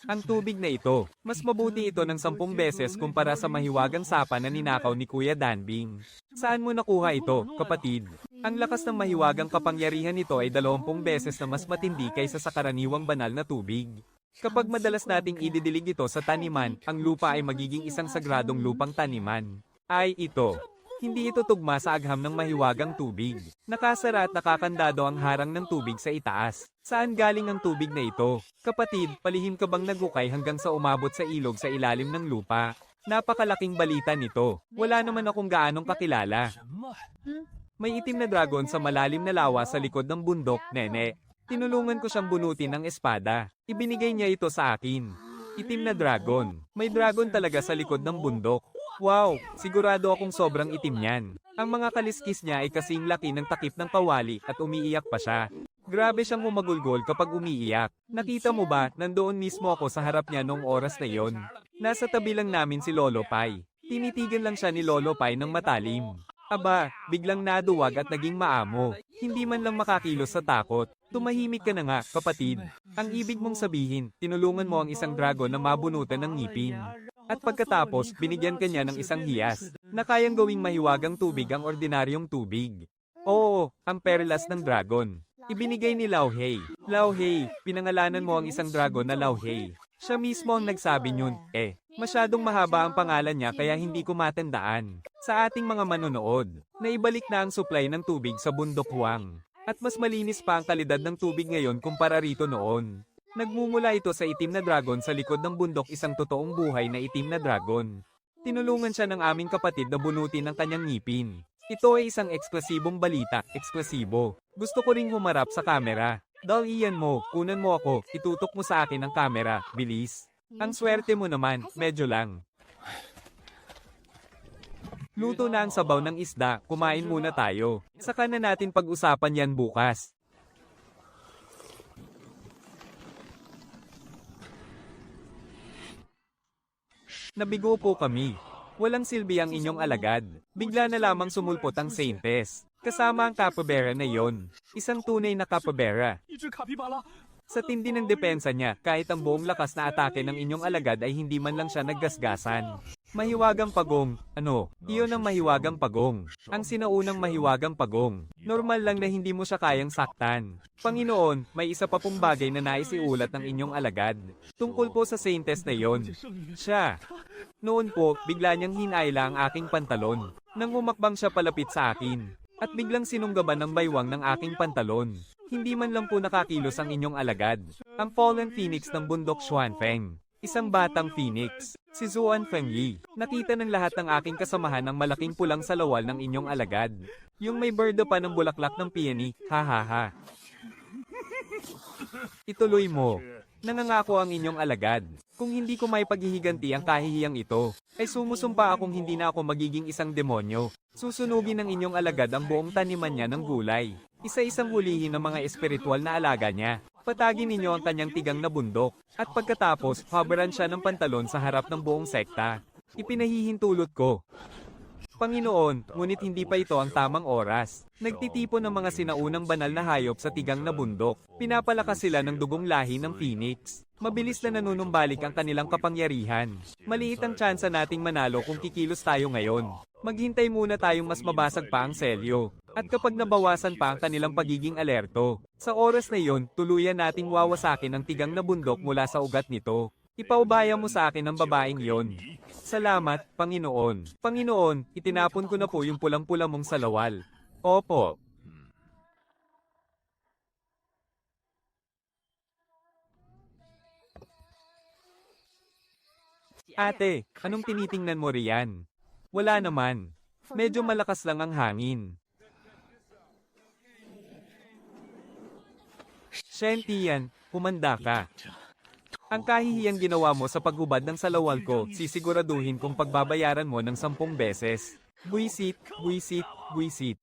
Ang tubig na ito, mas mabuti ito ng 10 beses kumpara sa mahiwagang sapa na ninakaw ni Kuya Danbing. Saan mo nakuha ito, kapatid? Ang lakas ng mahiwagang kapangyarihan nito ay 20 beses na mas matindi kaysa sa karaniwang banal na tubig. Kapag madalas nating ididilig ito sa taniman, ang lupa ay magiging isang sagradong lupang taniman. Ay ito. Hindi ito tugma sa agham ng mahiwagang tubig. Nakasara at nakakandado ang harang ng tubig sa itaas. Saan galing ang tubig na ito? Kapatid, palihim ka bang nagukay hanggang sa umabot sa ilog sa ilalim ng lupa? Napakalaking balita nito. Wala naman akong gaanong kakilala. May itim na dragon sa malalim na lawa sa likod ng bundok, nene. Tinulungan ko siyang bunutin ng espada. Ibinigay niya ito sa akin. Itim na dragon. May dragon talaga sa likod ng bundok. Wow, sigurado akong sobrang itim niyan. Ang mga kaliskis niya ay kasing laki ng takip ng kawali at umiiyak pa siya. Grabe siyang humagulgol kapag umiiyak. Nakita mo ba, nandoon mismo ako sa harap niya noong oras na yon. Nasa tabi lang namin si Lolo Pai. Tinitigan lang siya ni Lolo Pai ng matalim. Aba, biglang naduwag at naging maamo. Hindi man lang makakilos sa takot. Tumahimik ka na nga, kapatid. Ang ibig mong sabihin, tinulungan mo ang isang dragon na mabunutan ng ngipin. At pagkatapos, binigyan ka niya ng isang hiyas, na kayang gawing mahiwagang tubig ang ordinaryong tubig. Oo, ang perlas ng dragon. Ibinigay ni Lauhei. Lauhei, pinangalanan mo ang isang dragon na Lauhei. Siya mismo ang nagsabi niyon, masyadong mahaba ang pangalan niya kaya hindi ko matandaan. Sa ating mga manonood, naibalik na ang supply ng tubig sa bundok Huang. At mas malinis pa ang kalidad ng tubig ngayon kumpara rito noon. Nagmumula ito sa itim na dragon sa likod ng bundok, isang totoong buhay na itim na dragon. Tinulungan siya ng aming kapatid na bunutin ang kanyang ngipin. Ito ay isang eksklusibong balita, eksklusibo. Gusto ko ring humarap sa kamera. Dalian mo, kunan mo ako, itutok mo sa akin ang kamera, bilis. Ang swerte mo naman, medyo lang. Luto na ang sabaw ng isda, kumain muna tayo. Saka na natin pag-usapan yan bukas. Nabigo po kami. Walang silbi ang inyong alagad. Bigla na lamang sumulpot ang Saintes. Kasama ang capybara na yon. Isang tunay na capybara. Sa tindi ng depensa niya, kahit ang buong lakas na atake ng inyong alagad ay hindi man lang siya naggasgasan. Mahiwagang pagong, iyon ang mahiwagang pagong. Ang sinaunang mahiwagang pagong. Normal lang na hindi mo siya kayang saktan. Panginoon, may isa pa pong bagay na nais iulat ng inyong alagad. Tungkol po sa Saintes na yon. Siya. Noon po, bigla niyang hinayla ang aking pantalon. Nang humakbang siya palapit sa akin. At biglang sinunggaban ng baywang ng aking pantalon. Hindi man lang po nakakilos ang inyong alagad. Ang fallen phoenix ng bundok Xuanfeng. Isang batang phoenix. Si Zuan Fengyi. Nakita ng lahat ng aking kasamahan ang malaking pulang salawal ng inyong alagad. Yung may berda pa ng bulaklak ng peony. Ha. Ituloy mo. Nangangako ang inyong alagad. Kung hindi ko may paghihiganti ang kahihiyang ito, ay sumusumpa akong hindi na ako magiging isang demonyo. Susunugin ng inyong alagad ang buong taniman niya ng gulay. Isa-isang hulihin ng mga espiritual na alaga niya. Patagin ninyo ang kanyang tigang na bundok. At pagkatapos, habaran siya ng pantalon sa harap ng buong sekta. Ipinahihintulot ko. Panginoon, ngunit hindi pa ito ang tamang oras. Nagtitipon ng mga sinaunang banal na hayop sa tigang na bundok. Pinapalakas sila ng dugong lahi ng phoenix. Mabilis na nanunumbalik ang kanilang kapangyarihan. Maliit ang tsansa nating manalo kung kikilos tayo ngayon. Maghintay muna tayong mas mabasag pa ang selyo. At kapag nabawasan pa ang kanilang pagiging alerto, sa oras na iyon, tuluyan nating wawasakin ang tigang na bundok mula sa ugat nito. Ipaubaya mo sa akin ang babaeng yon. Salamat, Panginoon. Panginoon, itinapon ko na po yung pulang-pula mong salawal. Opo. Ate, anong tinitingnan mo riyan? Wala naman. Medyo malakas lang ang hangin. Shen humanda ka. Ang kahihiyang ginawa mo sa paghubad ng salawal ko, sisiguraduhin kong pagbabayaran mo ng 10 beses. Buisit, buisit, buisit.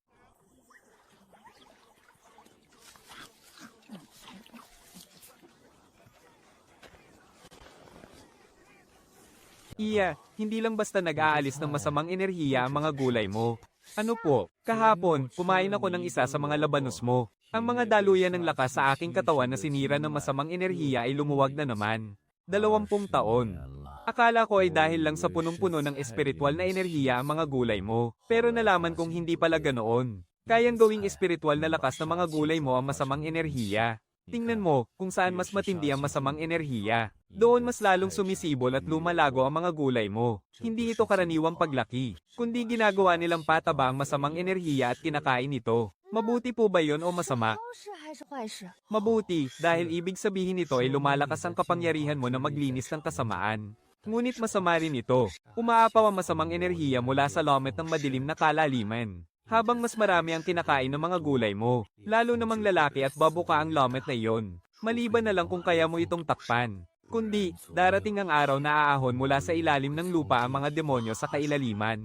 Hindi lang basta nag-aalis ng masamang enerhiya ang mga gulay mo. Ano po, kahapon, kumain ako ng isa sa mga labanos mo. Ang mga daluyan ng lakas sa aking katawan na sinira ng masamang enerhiya ay lumuwag na naman. 20 taon. Akala ko ay dahil lang sa punong-puno ng espiritual na enerhiya ang mga gulay mo. Pero nalaman kong hindi pala ganoon. Kayang gawing espiritual na lakas ng mga gulay mo ang masamang enerhiya. Tingnan mo kung saan mas matindi ang masamang enerhiya. Doon mas lalong sumisibol at lumalago ang mga gulay mo. Hindi ito karaniwang paglaki, kundi ginagawa nilang pataba ang masamang enerhiya at kinakain ito. Mabuti po ba yon o masama? 好事还是坏事？ Mabuti, dahil ibig sabihin nito ay lumalakas ang kapangyarihan mo na maglinis ng kasamaan. Ngunit masama rin ito. Umaapaw ang masamang enerhiya mula sa lomet ng madilim na kalaliman. Habang mas marami ang kinakain ng mga gulay mo, lalo namang lalaki at babuka ang lomet na iyon. Maliban na lang kung kaya mo itong takpan. Kundi, darating ang araw na aahon mula sa ilalim ng lupa ang mga demonyo sa kailaliman.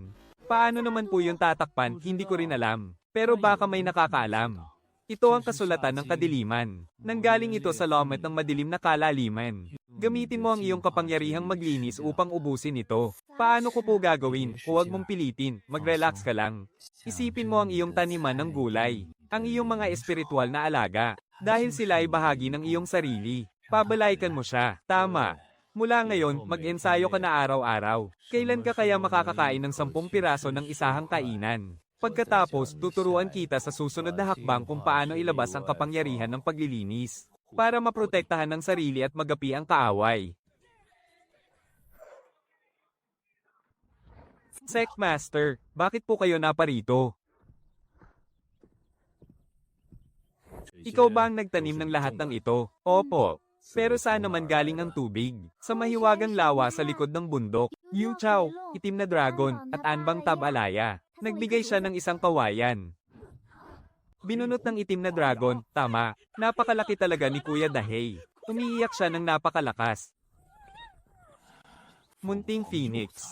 Paano naman po yung tatakpan, hindi ko rin alam. Pero baka may nakakaalam. Ito ang kasulatan ng kadiliman. Nanggaling ito sa lomet ng madilim na kalaliman. Gamitin mo ang iyong kapangyarihang maglinis upang ubusin ito. Paano ko po gagawin? Huwag mong pilitin, mag-relax ka lang. Isipin mo ang iyong taniman ng gulay, ang iyong mga espiritual na alaga, dahil sila ay bahagi ng iyong sarili. Pabalaykan mo siya. Tama. Mula ngayon, mag-ensayo ka na araw-araw. Kailan ka kaya makakakain ng 10 piraso ng isahang kainan? Pagkatapos, tuturuan kita sa susunod na hakbang kung paano ilabas ang kapangyarihan ng paglilinis para maprotektahan ng sarili at magapi ang kaaway. Sect Master, bakit po kayo naparito? Ikaw ba ang nagtanim ng lahat ng ito? Opo. Pero saan naman galing ang tubig? Sa mahiwagang lawa sa likod ng bundok. Yu Chao, itim na dragon, at Anbang Tabalaya. Nagbigay siya ng isang kawayan. Binunot ng itim na dragon, tama. Napakalaki talaga ni Kuya Dahey. Umiiyak siya ng napakalakas. Munting Phoenix.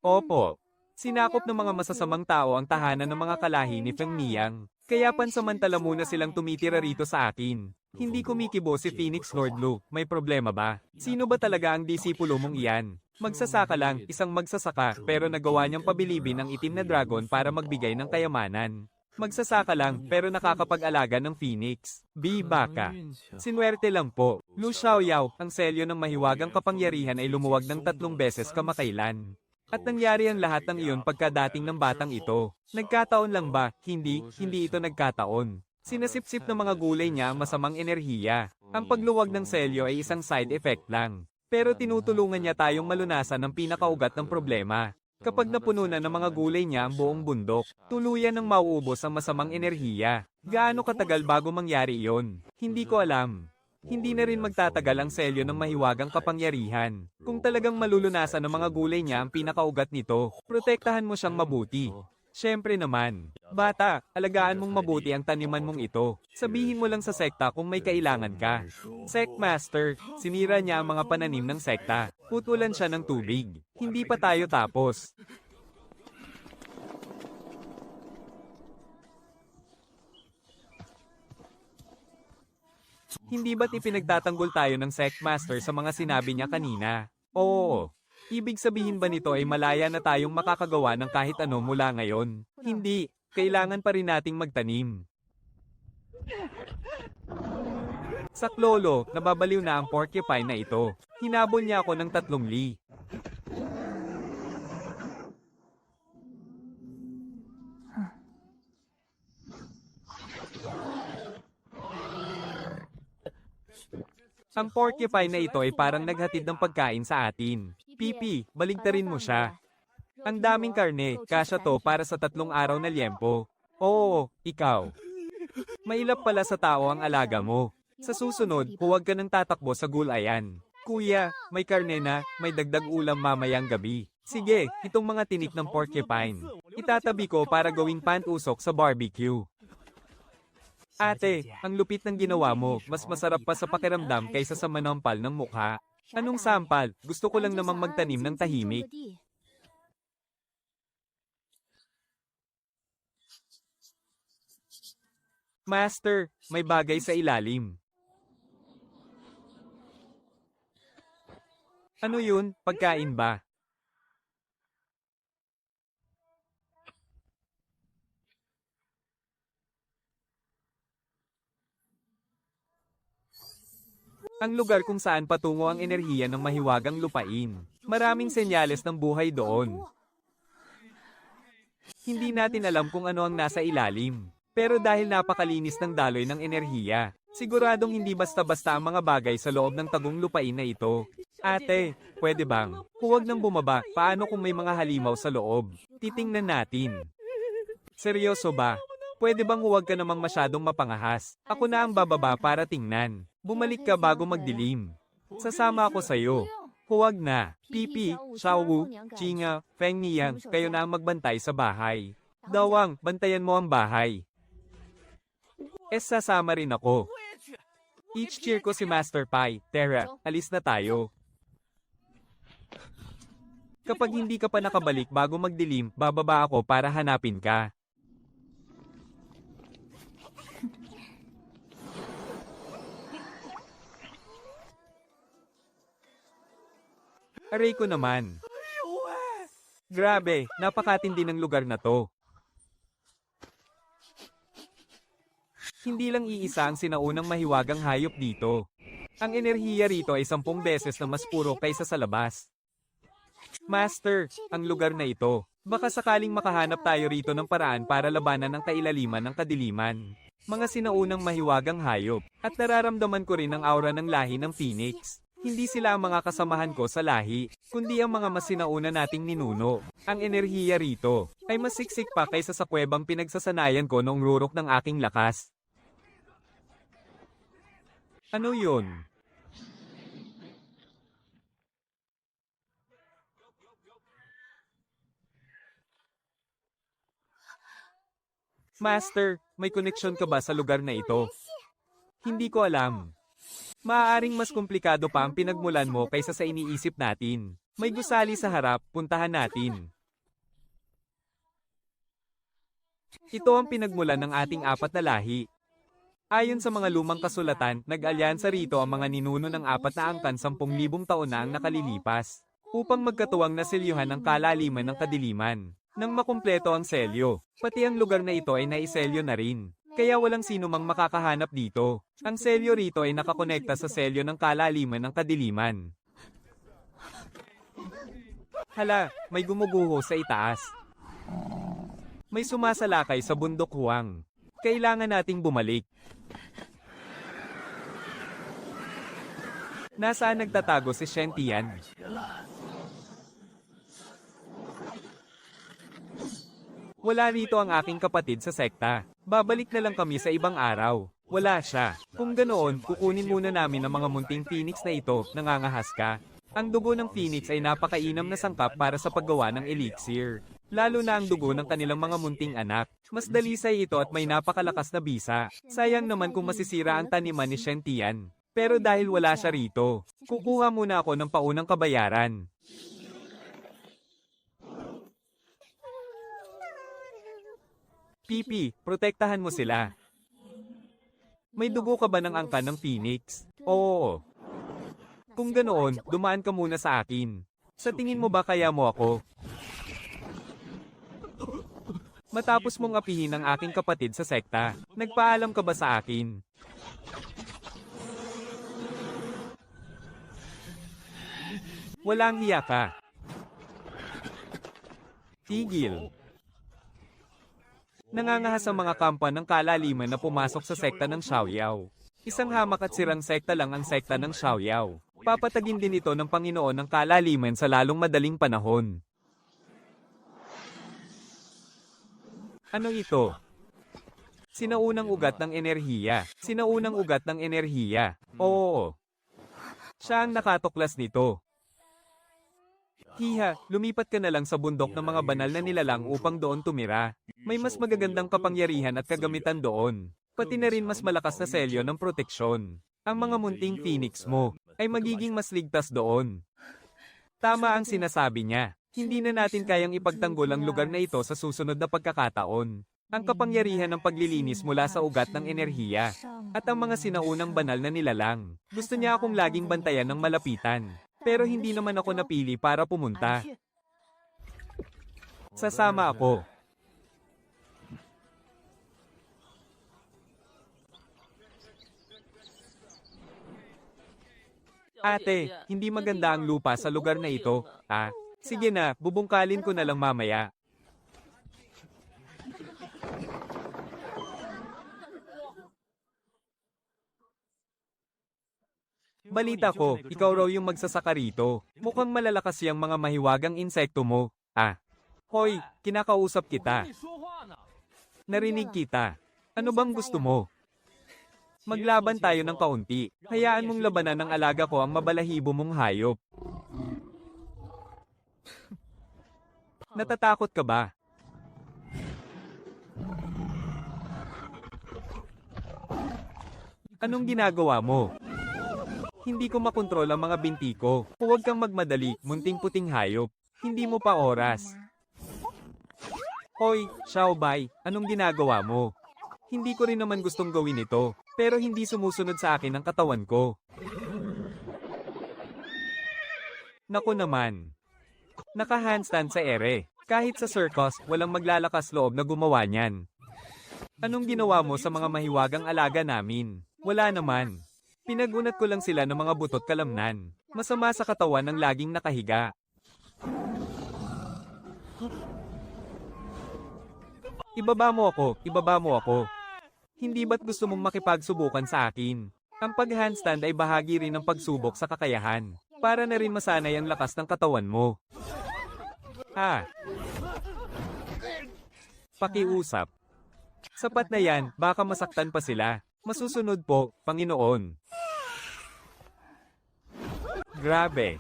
Opo. Sinakop ng mga masasamang tao ang tahanan ng mga kalahi ni Feng Niang. Kaya pansamantala muna silang tumitira rito sa akin. Hindi kumikibo si Phoenix Lord Lu. May problema ba? Sino ba talaga ang disipulo mong iyan? Magsasaka lang, isang magsasaka, pero nagawa niyang pabilibin ang itim na dragon para magbigay ng kayamanan. Magsasaka lang, pero nakakapag-alaga ng Phoenix. Baka. Sinwerte lang po. Lu Xiaoyao, ang selyo ng mahiwagang kapangyarihan ay lumuwag ng 3 beses kamakailan. At nangyari ang lahat ng iyon pagkadating ng batang ito. Nagkataon lang ba? Hindi ito nagkataon. Sinasipsip ng mga gulay niya ang masamang enerhiya. Ang pagluwag ng selyo ay isang side effect lang. Pero tinutulungan niya tayong malunasan ng pinakaugat ng problema. Kapag napuno na ng mga gulay niya ang buong bundok, tuluyan ng mauubos ang masamang enerhiya. Gaano katagal bago mangyari iyon? Hindi ko alam. Hindi na rin magtatagal ang selyo ng mahiwagang kapangyarihan. Kung talagang malulunasan ng mga gulay niya ang pinakaugat nito, protektahan mo siyang mabuti. Siyempre naman, bata, alagaan mong mabuti ang taniman mong ito. Sabihin mo lang sa sekta kung may kailangan ka. Sect Master, sinira niya ang mga pananim ng sekta. Putulan siya ng tubig. Hindi pa tayo tapos. Hindi ba't ipinagtatanggol tayo ng Sect Master sa mga sinabi niya kanina? Oo. Ibig sabihin ba nito ay malaya na tayong makakagawa ng kahit ano mula ngayon? Hindi. Kailangan pa rin nating magtanim. Sa Klolo, nababaliw na ang porcupine na ito. Hinabol niya ako ng 3 li. Ang porcupine na ito ay parang naghatid ng pagkain sa atin. Pipi, baligtarin mo siya. Ang daming karne, kasya to para sa 3 araw na liempo. Oo, ikaw. Mailap pala sa tao ang alaga mo. Sa susunod, huwag ka nang tatakbo sa gulayan. Kuya, may karne na, may dagdag ulam mamayang gabi. Sige, itong mga tinik ng porcupine. Itatabi ko para gawing pantusok sa barbecue. Ate, ang lupit ng ginawa mo, mas masarap pa sa pakiramdam kaysa sa manampal ng mukha. Anong sampal? Gusto ko lang namang magtanim ng tahimik. Master, may bagay sa ilalim. Ano yun? Pagkain ba? Ang lugar kung saan patungo ang enerhiya ng mahiwagang lupain. Maraming senyales ng buhay doon. Hindi natin alam kung ano ang nasa ilalim. Pero dahil napakalinis ng daloy ng enerhiya, siguradong hindi basta-basta ang mga bagay sa loob ng tagong lupain na ito. Ate, pwede bang? Huwag nang bumaba. Paano kung may mga halimaw sa loob? Titingnan natin. Seryoso ba? Pwede bang huwag ka namang masyadong mapangahas? Ako na ang bababa para tingnan. Bumalik ka bago magdilim. Sasama ako sa'yo. Huwag na. Pipi, Xiaowu, Chinga, Feng Niyang, kayo na ang magbantay sa bahay. Dawang, bantayan mo ang bahay. Sasama rin ako. Each cheer ko si Master Pai. Tara, alis na tayo. Kapag hindi ka pa nakabalik bago magdilim, bababa ako para hanapin ka. Aray ko naman. Grabe, napakatindi ng lugar na to. Hindi lang iisa ang sinaunang mahiwagang hayop dito. Ang enerhiya rito ay 10 beses na mas puro kaysa sa labas. Master, ang lugar na ito. Baka sakaling makahanap tayo rito ng paraan para labanan ang kailaliman ng kadiliman. Mga sinaunang mahiwagang hayop. At nararamdaman ko rin ang aura ng lahi ng Phoenix. Hindi sila ang mga kasamahan ko sa lahi, kundi ang mga mas sinauna nating ninuno. Ang enerhiya rito ay mas siksik pa kaysa sa kuwebang pinagsasanayan ko noong rurok ng aking lakas. Ano yun? Master, may koneksyon ka ba sa lugar na ito? Hindi ko alam. Maaaring mas komplikado pa ang pinagmulan mo kaysa sa iniisip natin. May gusali sa harap, puntahan natin. Ito ang pinagmulan ng ating 4 na lahi. Ayon sa mga lumang kasulatan, nag-alyansa rito ang mga ninuno ng 4 na angkan 10,000 taon na ang nakalilipas, upang magkatuwang na selyuhan ang kalaliman ng kadiliman. Nang makumpleto ang selyo, pati ang lugar na ito ay naiselyo na rin. Kaya walang sino mang makakahanap dito. Ang selyo rito ay nakakonekta sa selyo ng kalaliman ng kadiliman. Hala, may gumuguho sa itaas. May sumasalakay sa bundok Huang. Kailangan nating bumalik. Nasaan nagtatago si Shen Tian? Wala rito ang aking kapatid sa sekta. Babalik na lang kami sa ibang araw. Wala siya. Kung ganoon, kukunin muna namin ang mga munting phoenix na ito, nangangahas ka. Ang dugo ng phoenix ay napakainam na sangkap para sa paggawa ng elixir. Lalo na ang dugo ng kanilang mga munting anak. Mas dalisay ito at may napakalakas na bisa. Sayang naman kung masisira ang taniman ni Shen Tian. Pero dahil wala siya rito, kukuha muna ako ng paunang kabayaran. Pipi, protektahan mo sila. May dugo ka ba ng angkan ng Phoenix? Oo. Kung ganoon, dumaan ka muna sa akin. Sa tingin mo ba kaya mo ako? Matapos mong apihin ang aking kapatid sa sekta, nagpaalam ka ba sa akin? Walang hiya ka. Tigil. Nangangahas ang mga kampa ng kalaliman na pumasok sa sekta ng Xiaoyao. Isang hamak at sirang sekta lang ang sekta ng Xiaoyao. Papatagin din ito ng Panginoon ng kalaliman sa lalong madaling panahon. Ano ito? Sinaunang ugat ng enerhiya. Sinaunang ugat ng enerhiya. Oo. Siya ang nakatuklas nito. Hiha, lumipat ka na lang sa bundok ng mga banal na nilalang upang doon tumira. May mas magagandang kapangyarihan at kagamitan doon. Pati na rin mas malakas na selyo ng proteksyon. Ang mga munting phoenix mo ay magiging mas ligtas doon. Tama ang sinasabi niya. Hindi na natin kayang ipagtanggol ang lugar na ito sa susunod na pagkakataon. Ang kapangyarihan ng paglilinis mula sa ugat ng enerhiya at ang mga sinaunang banal na nilalang. Gusto niya akong laging bantayan ng malapitan. Pero hindi naman ako napili para pumunta. Sasama ako. Ate, hindi maganda ang lupa sa lugar na ito. Ah, sige na, bubungkalin ko na lang mamaya. Balita ko, ikaw raw yung magsasaka rito. Mukhang malalakas yung mga mahiwagang insekto mo. Ah. Hoy, kinakausap kita. Narinig kita. Ano bang gusto mo? Maglaban tayo ng kaunti. Hayaan mong labanan ng alaga ko ang mabalahibo mong hayop. Natatakot ka ba? Anong ginagawa mo? Hindi ko makontrol ang mga binti ko. Huwag kang magmadali, munting puting hayop. Hindi mo pa oras. Hoy, Xiaobai, anong ginagawa mo? Hindi ko rin naman gustong gawin ito, pero hindi sumusunod sa akin ang katawan ko. Naku naman. Naka-handstand sa ere. Kahit sa circus, walang maglalakas loob na gumawa niyan. Anong ginawa mo sa mga mahiwagang alaga namin? Wala naman. Pinagunat ko lang sila ng mga butot kalamnan. Masama sa katawan ng laging nakahiga. Ibaba mo ako. Hindi ba't gusto mong makipagsubukan sa akin? Ang pag-handstand ay bahagi rin ng pagsubok sa kakayahan. Para na rin masanay ang lakas ng katawan mo. Ha? Pakiusap. Sapat na yan, baka masaktan pa sila. Masusunod po, Panginoon. Grabe.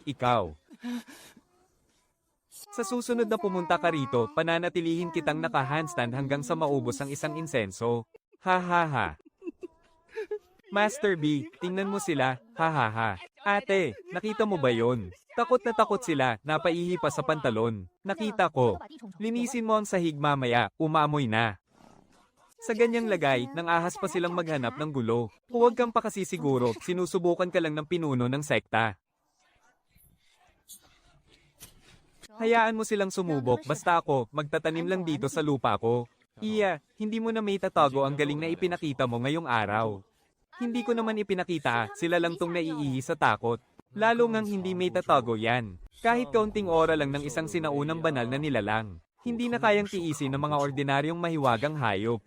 Ikaw. Sa susunod na pumunta ka rito, pananatilihin kitang naka-handstand hanggang sa maubos ang isang insenso. Ha ha ha. Master B, tingnan mo sila, ha ha ha. Ate, nakita mo ba yon? Takot na takot sila, napaihi pa sa pantalon. Nakita ko. Linisin mo ang sahig mamaya, umamoy na. Sa ganyang lagay, nang ahas pa silang maghanap ng gulo. Huwag kang pakasisiguro, sinusubukan ka lang ng pinuno ng sekta. Hayaan mo silang sumubok, basta ako, magtatanim lang dito sa lupa ko. Iya, hindi mo na may tatago ang galing na ipinakita mo ngayong araw. Hindi ko naman ipinakita, sila lang tong naiihi sa takot. Lalo ngang hindi may tatago yan. Kahit kaunting ora lang ng isang sinaunang banal na nilalang. Hindi na kayang tiisin ng mga ordinaryong mahiwagang hayop.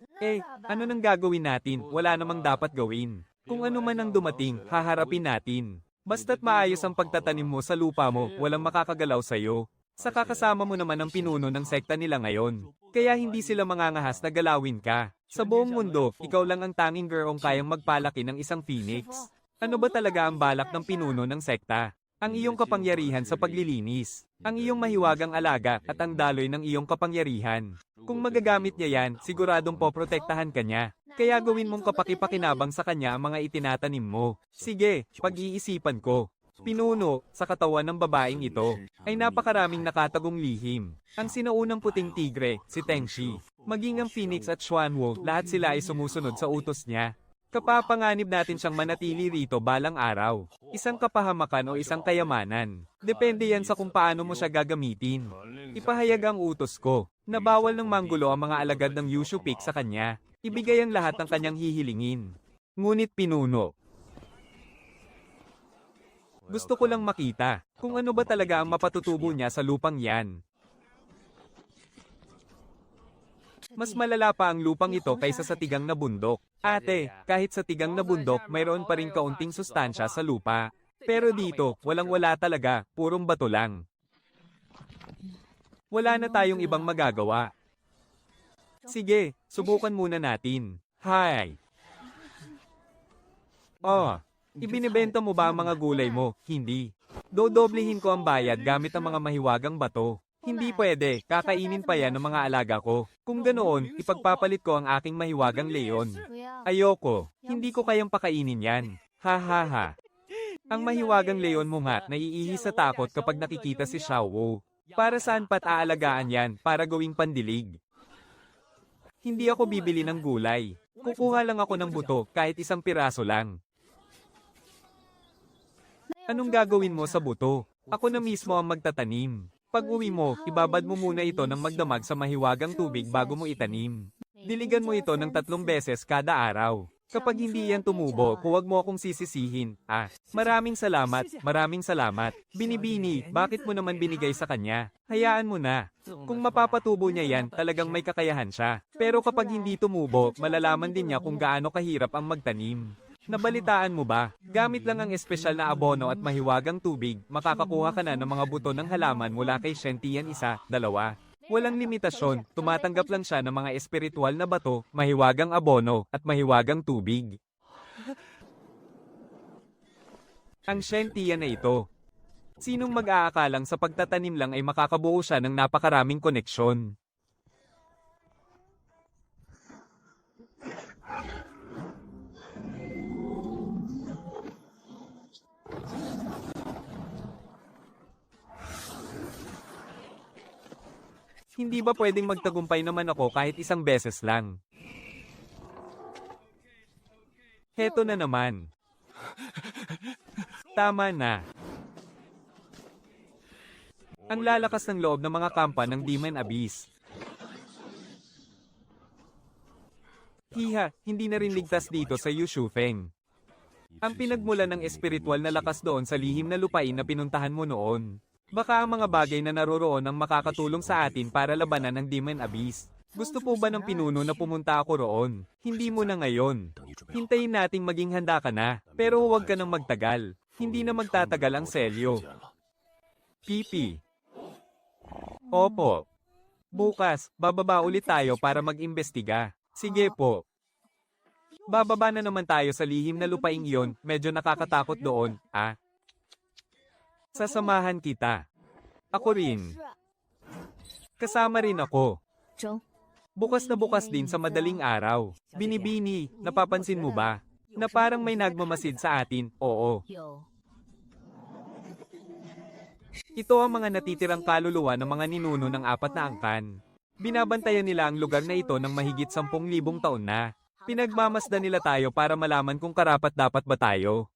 Ano nang gagawin natin? Wala namang dapat gawin. Kung ano man ang dumating, haharapin natin. Basta't maayos ang pagtatanim mo sa lupa mo, walang makakagalaw sa'yo. Saka kasama mo naman ang pinuno ng sekta nila ngayon. Kaya hindi sila mangangahas na galawin ka. Sa buong mundo, ikaw lang ang tanging girong kayang magpalaki ng isang phoenix. Ano ba talaga ang balak ng pinuno ng sekta? Ang iyong kapangyarihan sa paglilinis, ang iyong mahiwagang alaga at ang daloy ng iyong kapangyarihan. Kung magagamit niya yan, siguradong poprotektahan ka niya. Kaya gawin mong kapakipakinabang sa kanya ang mga itinatanim mo. Sige, pag-iisipan ko. Pinuno, sa katawan ng babaeng ito, ay napakaraming nakatagong lihim. Ang sinaunang puting tigre, si Tengshi, maging ang Phoenix at Xuanwu, lahat sila ay sumusunod sa utos niya. Kapapanganib natin siyang manatili rito balang araw. Isang kapahamakan o isang kayamanan. Depende yan sa kung paano mo siya gagamitin. Ipahayag ang utos ko, na bawal ng manggulo ang mga alagad ng Yushu Peak sa kanya. Ibigay ang lahat ng kanyang hihilingin. Ngunit pinuno. Gusto ko lang makita, kung ano ba talaga ang mapatutubo niya sa lupang yan. Mas malala pa ang lupang ito kaysa sa tigang na bundok. Ate, kahit sa tigang na bundok, mayroon pa rin kaunting sustansya sa lupa. Pero dito, walang-wala talaga, purong bato lang. Wala na tayong ibang magagawa. Sige, subukan muna natin. Hi! Oh, ibinibenta mo ba ang mga gulay mo? Hindi. Dodoblehin ko ang bayad gamit ang mga mahiwagang bato. Hindi pwede, kakainin pa yan ng mga alaga ko. Kung ganoon, ipagpapalit ko ang aking mahiwagang leon. 不要。 Ayoko, hindi ko kayang pakainin yan. Ha ha ha. Ang mahiwagang leon mo nga, naiihi sa takot kapag nakikita si Xiao Wu. Para saan pat aalagaan yan, para gawing pandilig. Hindi ako bibili ng gulay. Kukuha lang ako ng buto, kahit isang piraso lang. Anong gagawin mo sa buto? Ako na mismo ang magtatanim. Pag uwi mo, ibabad mo muna ito ng magdamag sa mahiwagang tubig bago mo itanim. Diligan mo ito ng 3 beses kada araw. Kapag hindi yan tumubo, huwag mo akong sisisihin. Maraming salamat. Binibini, bakit mo naman binigay sa kanya? Hayaan mo na. Kung mapapatubo niya yan, talagang may kakayahan siya. Pero kapag hindi tumubo, malalaman din niya kung gaano kahirap ang magtanim. Nabalitaan mo ba? Gamit lang ang espesyal na abono at mahiwagang tubig, makakakuha ka na ng mga buto ng halaman mula kay Shen-Tian 1, 2. Walang limitasyon, tumatanggap lang siya ng mga espiritual na bato, mahiwagang abono, at mahiwagang tubig. Ang Shen-Tian na ito. Sinong mag-aakalang sa pagtatanim lang ay makakabuo siya ng napakaraming koneksyon? Hindi ba pwedeng magtagumpay naman ako kahit isang beses lang? Heto na naman. Tama na. Ang lalakas ng loob ng mga kampa ng Demon Abyss. Hiha, hindi na rin ligtas dito sa Yushufeng. Ang pinagmulan ng espiritual na lakas doon sa lihim na lupain na pinuntahan mo noon. Baka ang mga bagay na naroroon ang makakatulong sa atin para labanan ang Demon Abyss. Gusto po ba ng pinuno na pumunta ako roon? Hindi mo na ngayon. Hintayin nating maging handa ka na, pero huwag ka nang magtagal. Hindi na magtatagal ang selyo. Pipi. Opo. Bukas, bababa ulit tayo para mag-imbestiga. Sige po. Bababa na naman tayo sa lihim na lupaing iyon, medyo nakakatakot doon, Sasamahan kita. Ako rin. Kasama rin ako. 中， Bukas na bukas din sa madaling araw. Binibini, napapansin mo ba? Na parang may nagmamasid sa atin, oo. 有 Ito ang mga natitirang kaluluwa ng mga ninuno ng 4 na angkan. Binabantayan nila ang lugar na ito ng mahigit 10,000 taon na. Pinagmamasdan nila tayo para malaman kung karapat-dapat ba tayo.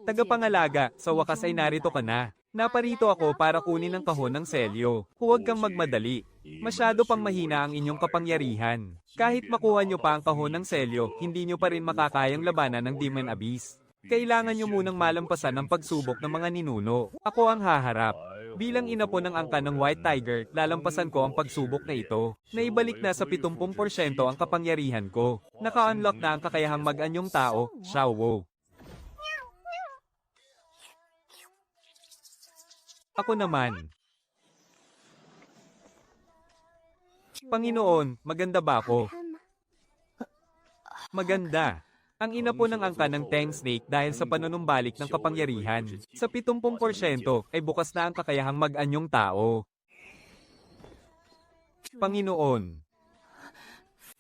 Tagapangalaga, sa wakas ay narito ka na. Naparito ako para kunin ang kahon ng selyo. Huwag kang magmadali. Masyado pang mahina ang inyong kapangyarihan. Kahit makuha nyo pa ang kahon ng selyo, hindi nyo pa rin makakayang labanan ng Demon Abyss. Kailangan nyo munang malampasan ang pagsubok ng mga ninuno. Ako ang haharap. Bilang ina po ng angka ng White Tiger, lalampasan ko ang pagsubok na ito. Naibalik na sa 70% ang kapangyarihan ko. Naka-unlock na ang kakayahang mag-anyong tao, Xiao Wu. Ako naman. Panginoon, maganda ba ako? 看吗？ Maganda. Ang ina po ng angka ng Tang Snake dahil sa panunumbalik ng kapangyarihan. Sa 70% ay bukas na ang kakayahang mag-anyong tao. Panginoon.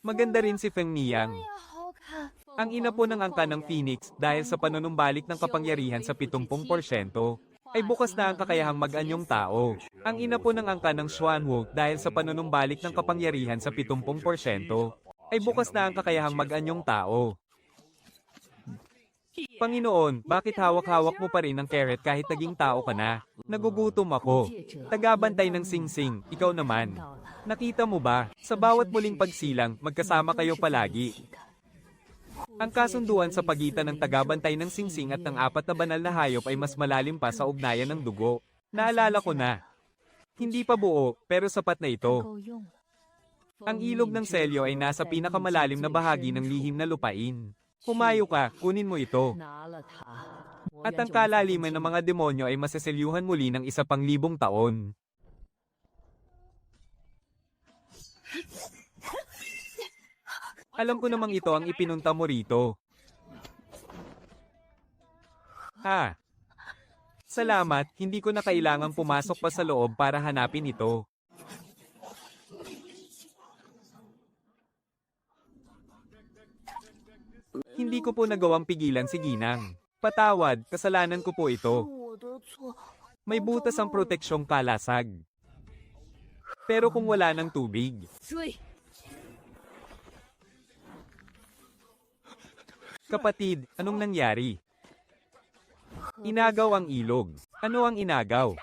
Maganda rin si Feng Niang. 好看。 Ang ina po ng angka ng Phoenix dahil sa panunumbalik ng kapangyarihan sa 70%. Ay bukas na ang kakayahang mag-anyong tao. Ang ina po ng angka ng Xuanwu dahil sa panunumbalik ng kapangyarihan sa 70%. Ay bukas na ang kakayahang mag-anyong tao. Panginoon, bakit hawak-hawak mo pa rin ang carrot kahit naging tao ka na? Nagugutom ako. Tagabantay ng singsing, ikaw naman. Nakita mo ba, sa bawat muling pagsilang, magkasama kayo palagi. Ang kasunduan sa pagitan ng tagabantay ng singsing at ng 4 na banal na hayop ay mas malalim pa sa ugnayan ng dugo. Naalala ko na. Hindi pa buo, pero sapat na ito. 够用了。 Ang ilog ng selyo ay nasa pinakamalalim na bahagi ng lihim na lupain. Humayo ka, kunin mo ito. 拿了它， At ang kalaliman ng mga demonyo ay maseselyuhan muli ng 1,000 taon. Alam ko namang ito ang ipinunta mo rito. Salamat, hindi ko na kailangang pumasok pa sa loob para hanapin ito. Hindi ko po nagawang pigilan si Ginang. Patawad, kasalanan ko po ito. 我的错。 May butas ang proteksyong kalasag. Pero kung wala ng tubig, 追！ kapatid, anong nangyari? Inagaw ang ilog. Ano ang inagaw?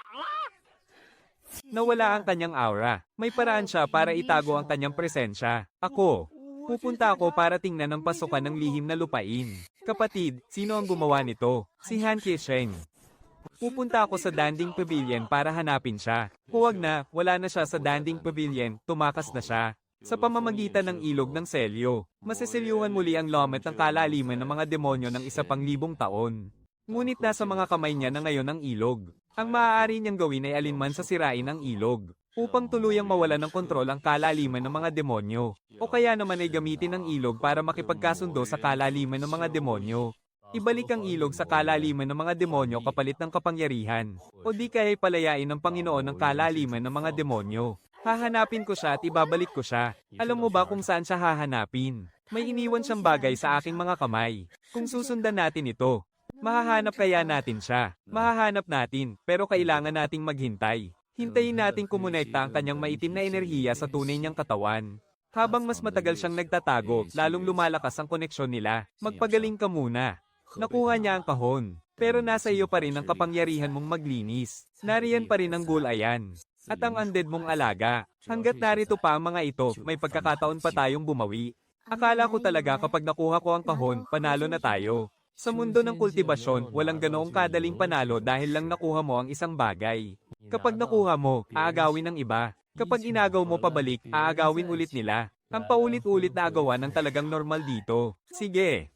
Nawala ang kanyang aura. May paraan siya para itago ang kanyang presensya. Ako. Pupunta ako para tingnan ang pasukan ng lihim na lupain. Kapatid, sino ang gumawa nito? Si Han Kisheng. Pupunta ako sa Danding Pavilion para hanapin siya. Huwag na, wala na siya sa Danding Pavilion, tumakas na siya. Sa pamamagitan ng ilog ng selyo, masiselyuhan muli ang lomet ng kalaliman ng mga demonyo ng 1,000 taon. Ngunit nasa mga kamay niya na ngayon ang ilog. Ang maaari niyang gawin ay alinman sa sirain ng ilog, upang tuluyang mawala ng kontrol ang kalaliman ng mga demonyo. O kaya naman ay gamitin ang ilog para makipagkasundo sa kalaliman ng mga demonyo. Ibalik ang ilog sa kalaliman ng mga demonyo kapalit ng kapangyarihan. O di kaya palayain ng Panginoon ng kalaliman ng mga demonyo. Hahanapin ko siya at ibabalik ko siya. Alam mo ba kung saan siya hahanapin? May iniwan siyang bagay sa aking mga kamay. Kung susundan natin ito, mahahanap kaya natin siya. Mahahanap natin, pero kailangan nating maghintay. Hintayin nating kumonekta ang kanyang maitim na enerhiya sa tunay niyang katawan. Habang mas matagal siyang nagtatago, lalong lumalakas ang koneksyon nila. Magpagaling ka muna. Nakuha niya ang kahon. Pero nasa iyo pa rin ang kapangyarihan mong maglinis. Nariyan pa rin ang gulayan. At ang undead mong alaga. Hanggat narito pa ang mga ito, may pagkakataon pa tayong bumawi. Akala ko talaga kapag nakuha ko ang kahon, panalo na tayo. Sa mundo ng kultibasyon, walang ganoong kadaling panalo dahil lang nakuha mo ang isang bagay. Kapag nakuha mo, aagawin ng iba. Kapag inagaw mo pabalik, aagawin ulit nila. Ang paulit-ulit na agawan ng talagang normal dito. Sige.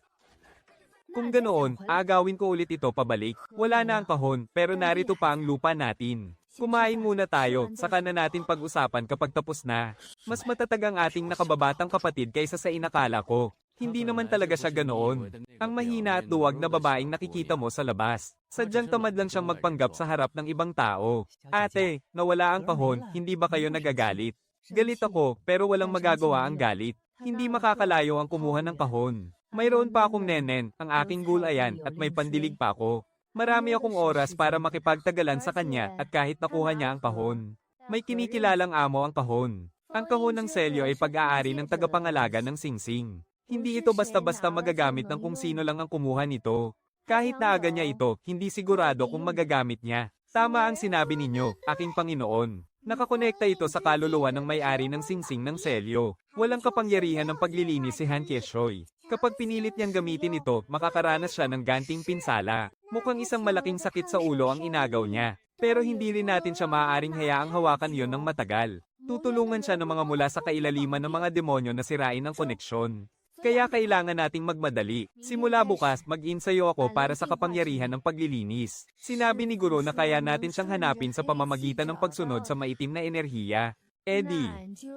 Kung ganoon, aagawin ko ulit ito pabalik. Wala na ang kahon, pero narito pa ang lupa natin. Kumain muna tayo, saka na natin pag-usapan kapag tapos na. Mas matatag ang ating nakababatang kapatid kaysa sa inakala ko. Hindi naman talaga siya ganoon. Ang mahina at duwag na babaeng nakikita mo sa labas. Sadyang tamad lang siyang magpanggap sa harap ng ibang tao. Ate, nawala ang kahon, hindi ba kayo nagagalit? Galit ako, pero walang magagawa ang galit. Hindi makakalayo ang kumuha ng kahon. Mayroon pa akong nenen, ang aking gulayan, at may pandilig pa ako. Marami akong oras para makipagtagalan sa kanya at kahit nakuha niya ang kahon. May kinikilalang amo ang kahon. Ang kahon ng selyo ay pag-aari ng tagapangalaga ng singsing. Hindi ito basta-basta magagamit ng kung sino lang ang kumuha nito. Kahit naaga niya ito, hindi sigurado kung magagamit niya. Tama ang sinabi ninyo, aking Panginoon. Nakakonekta ito sa kaluluwa ng may-ari ng singsing ng selyo. Walang kapangyarihan ng paglilinis si Han Keshoy. Kapag pinilit niyang gamitin ito, makakaranas siya ng ganting pinsala. Mukhang isang malaking sakit sa ulo ang inagaw niya. Pero hindi rin natin siya maaaring hayaang hawakan yon ng matagal. Tutulungan siya ng mga mula sa kailaliman ng mga demonyo na sirain ang koneksyon. Kaya kailangan nating magmadali. Simula bukas, mag-insayo ako para sa kapangyarihan ng paglilinis. Sinabi ni Guro na kaya natin siyang hanapin sa pamamagitan ng pagsunod sa maitim na enerhiya. Eddie,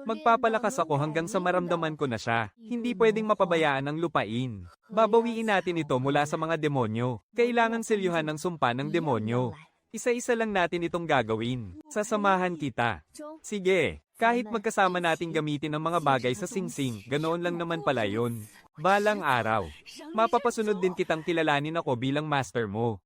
magpapalakas ako hanggang sa maramdaman ko na siya. Hindi pwedeng mapabayaan ang lupain. Babawiin natin ito mula sa mga demonyo. Kailangan selyuhan ng sumpa ng demonyo. Isa-isa lang natin itong gagawin. Sasamahan kita. Sige. Kahit magkasama nating gamitin ang mga bagay sa singsing, ganoon lang naman pala yun. Balang araw, mapapasunod din kitang kilalanin ako bilang master mo.